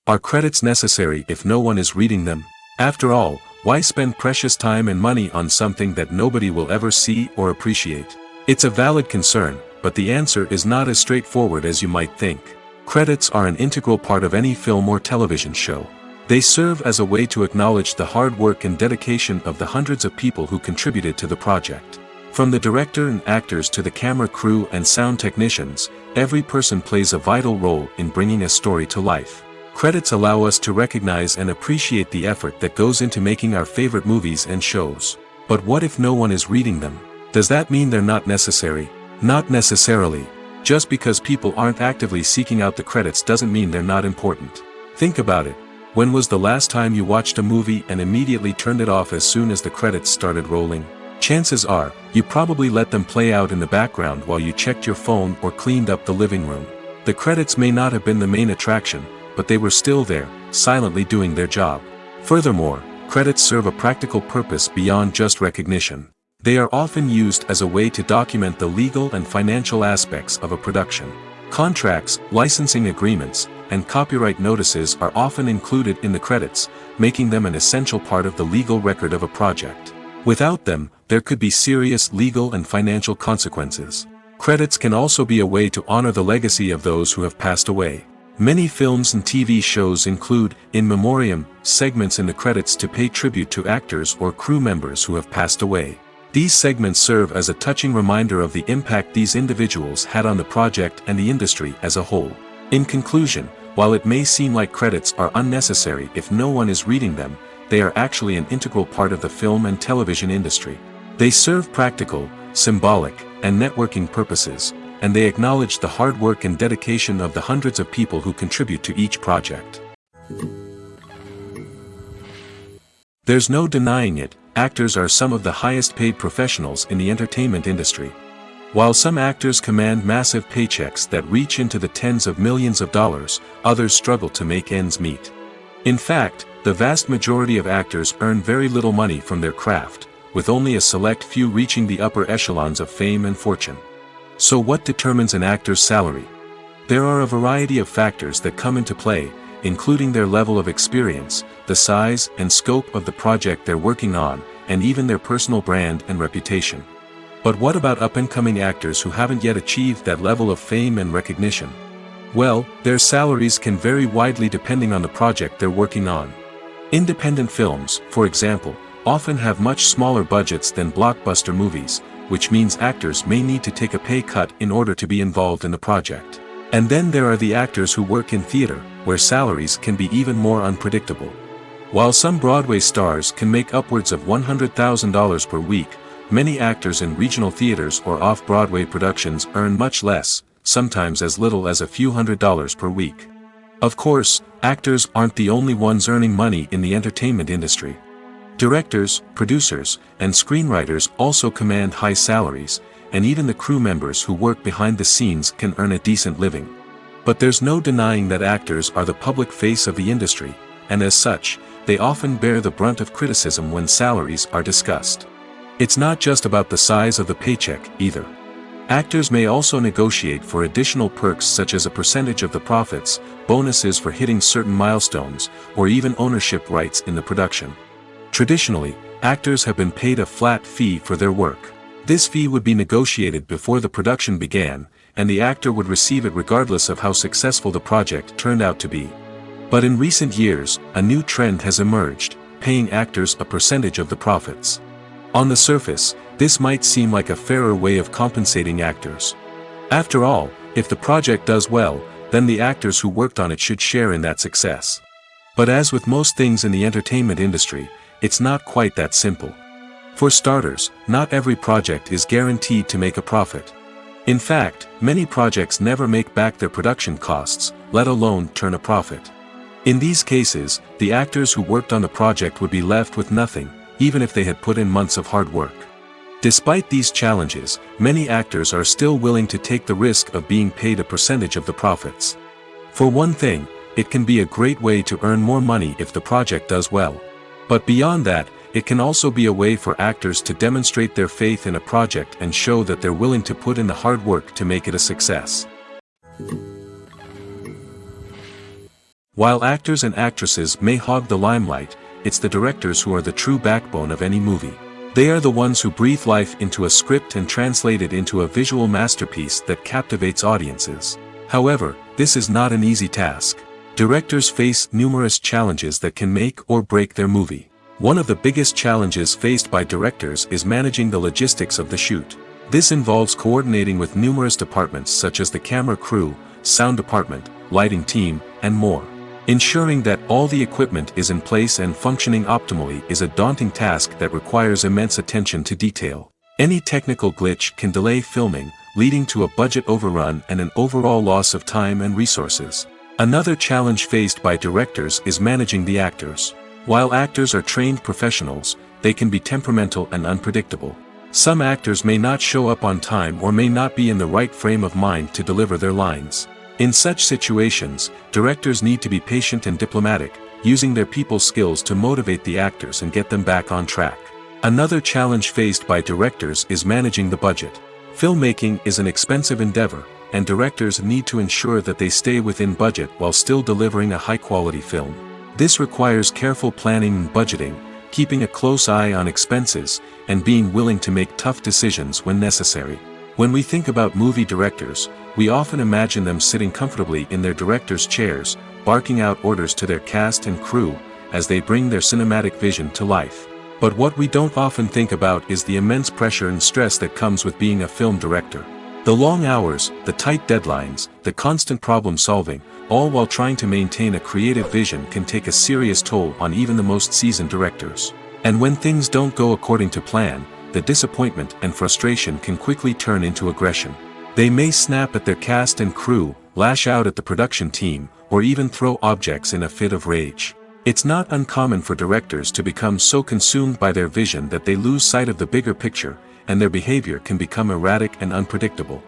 Are credits necessary if no one is reading them? After all, why spend precious time and money on something that nobody will ever see or appreciate? It's a valid concern, but the answer is not as straightforward as you might think. Credits are an integral part of any film or television show. They serve as a way to acknowledge the hard work and dedication of the hundreds of people who contributed to the project. From the director and actors to the camera crew and sound technicians, every person plays a vital role in bringing a story to life. Credits allow us to recognize and appreciate the effort that goes into making our favorite movies and shows. But what if no one is reading them? Does that mean they're not necessary? Not necessarily. Just because people aren't actively seeking out the credits doesn't mean they're not important. Think about it. When was the last time you watched a movie and immediately turned it off as soon as the credits started rolling? Chances are, you probably let them play out in the background while you checked your phone or cleaned up the living room. The credits may not have been the main attraction, but they were still there, silently doing their job. Furthermore, credits serve a practical purpose beyond just recognition. They are often used as a way to document the legal and financial aspects of a production. Contracts, licensing agreements, and copyright notices are often included in the credits, making them an essential part of the legal record of a project. Without them, there could be serious legal and financial consequences. Credits can also be a way to honor the legacy of those who have passed away. Many films and TV shows include, in memoriam, segments in the credits to pay tribute to actors or crew members who have passed away. These segments serve as a touching reminder of the impact these individuals had on the project and the industry as a whole. In conclusion, while it may seem like credits are unnecessary if no one is reading them, they are actually an integral part of the film and television industry. They serve practical, symbolic, and networking purposes, and they acknowledge the hard work and dedication of the hundreds of people who contribute to each project. There's no denying it, actors are some of the highest paid professionals in the entertainment industry. While some actors command massive paychecks that reach into the tens of millions of dollars, others struggle to make ends meet. In fact, the vast majority of actors earn very little money from their craft, with only a select few reaching the upper echelons of fame and fortune. So what determines an actor's salary? There are a variety of factors that come into play, including their level of experience, the size and scope of the project they're working on, and even their personal brand and reputation. But what about up-and-coming actors who haven't yet achieved that level of fame and recognition? Well, their salaries can vary widely depending on the project they're working on. Independent films, for example, often have much smaller budgets than blockbuster movies, which means actors may need to take a pay cut in order to be involved in the project. And then there are the actors who work in theater, where salaries can be even more unpredictable. While some Broadway stars can make upwards of $100,000 per week, many actors in regional theaters or off-Broadway productions earn much less, sometimes as little as a few $100s per week. Of course, actors aren't the only ones earning money in the entertainment industry. Directors, producers, and screenwriters also command high salaries, and even the crew members who work behind the scenes can earn a decent living. But there's no denying that actors are the public face of the industry, and as such, they often bear the brunt of criticism when salaries are discussed. It's not just about the size of the paycheck, either. Actors may also negotiate for additional perks such as a percentage of the profits, bonuses for hitting certain milestones, or even ownership rights in the production. Traditionally, actors have been paid a flat fee for their work. This fee would be negotiated before the production began, and the actor would receive it regardless of how successful the project turned out to be. But in recent years, a new trend has emerged, paying actors a percentage of the profits. On the surface, this might seem like a fairer way of compensating actors. After all, if the project does well, then the actors who worked on it should share in that success. But as with most things in the entertainment industry, it's not quite that simple. For starters, not every project is guaranteed to make a profit. In fact, many projects never make back their production costs, let alone turn a profit. In these cases, the actors who worked on the project would be left with nothing, even if they had put in months of hard work. Despite these challenges, many actors are still willing to take the risk of being paid a percentage of the profits. For one thing, it can be a great way to earn more money if the project does well. But beyond that, it can also be a way for actors to demonstrate their faith in a project and show that they're willing to put in the hard work to make it a success. While actors and actresses may hog the limelight, it's the directors who are the true backbone of any movie. They are the ones who breathe life into a script and translate it into a visual masterpiece that captivates audiences. However, this is not an easy task. Directors face numerous challenges that can make or break their movie. One of the biggest challenges faced by directors is managing the logistics of the shoot. This involves coordinating with numerous departments such as the camera crew, sound department, lighting team, and more. Ensuring that all the equipment is in place and functioning optimally is a daunting task that requires immense attention to detail. Any technical glitch can delay filming, leading to a budget overrun and an overall loss of time and resources. Another challenge faced by directors is managing the actors. While actors are trained professionals, they can be temperamental and unpredictable. Some actors may not show up on time or may not be in the right frame of mind to deliver their lines. In such situations, directors need to be patient and diplomatic, using their people skills to motivate the actors and get them back on track. Another challenge faced by directors is managing the budget. Filmmaking is an expensive endeavor, and directors need to ensure that they stay within budget while still delivering a high-quality film. This requires careful planning and budgeting, keeping a close eye on expenses, and being willing to make tough decisions when necessary. When we think about movie directors, we often imagine them sitting comfortably in their director's chairs, barking out orders to their cast and crew, as they bring their cinematic vision to life. But what we don't often think about is the immense pressure and stress that comes with being a film director. The long hours, the tight deadlines, the constant problem solving, all while trying to maintain a creative vision can take a serious toll on even the most seasoned directors. And when things don't go according to plan, the disappointment and frustration can quickly turn into aggression. They may snap at their cast and crew, lash out at the production team, or even throw objects in a fit of rage. It's not uncommon for directors to become so consumed by their vision that they lose sight of the bigger picture, and their behavior can become erratic and unpredictable.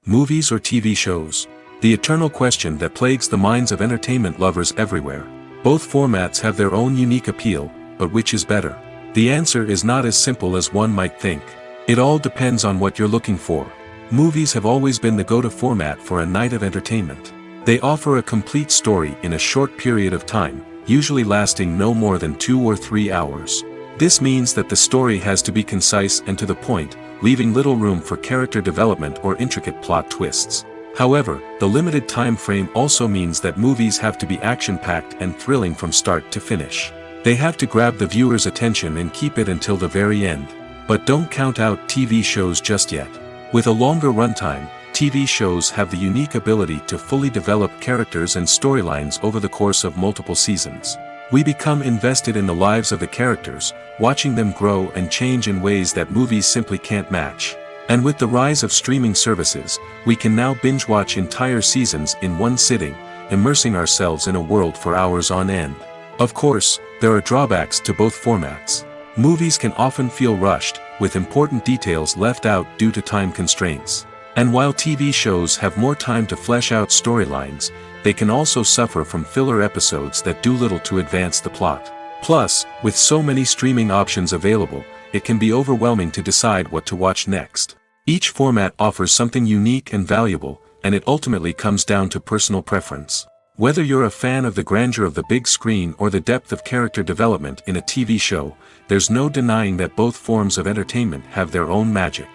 Movies or TV shows? The eternal question that plagues the minds of entertainment lovers everywhere. Both formats have their own unique appeal, but which is better? The answer is not as simple as one might think. It all depends on what you're looking for. Movies have always been the go-to format for a night of entertainment. They offer a complete story in a short period of time, usually lasting no more than 2 or 3 hours. This means that the story has to be concise and to the point, leaving little room for character development or intricate plot twists. However, the limited time frame also means that movies have to be action-packed and thrilling from start to finish. They have to grab the viewer's attention and keep it until the very end. But don't count out TV shows just yet. With a longer runtime, TV shows have the unique ability to fully develop characters and storylines over the course of multiple seasons. We become invested in the lives of the characters, watching them grow and change in ways that movies simply can't match. And with the rise of streaming services, we can now binge-watch entire seasons in one sitting, immersing ourselves in a world for hours on end. Of course, there are drawbacks to both formats. Movies can often feel rushed, with important details left out due to time constraints. And while TV shows have more time to flesh out storylines, they can also suffer from filler episodes that do little to advance the plot. Plus, with so many streaming options available, it can be overwhelming to decide what to watch next. Each format offers something unique and valuable, and it ultimately comes down to personal preference. Whether you're a fan of the grandeur of the big screen or the depth of character development in a TV show, there's no denying that both forms of entertainment have their own magic.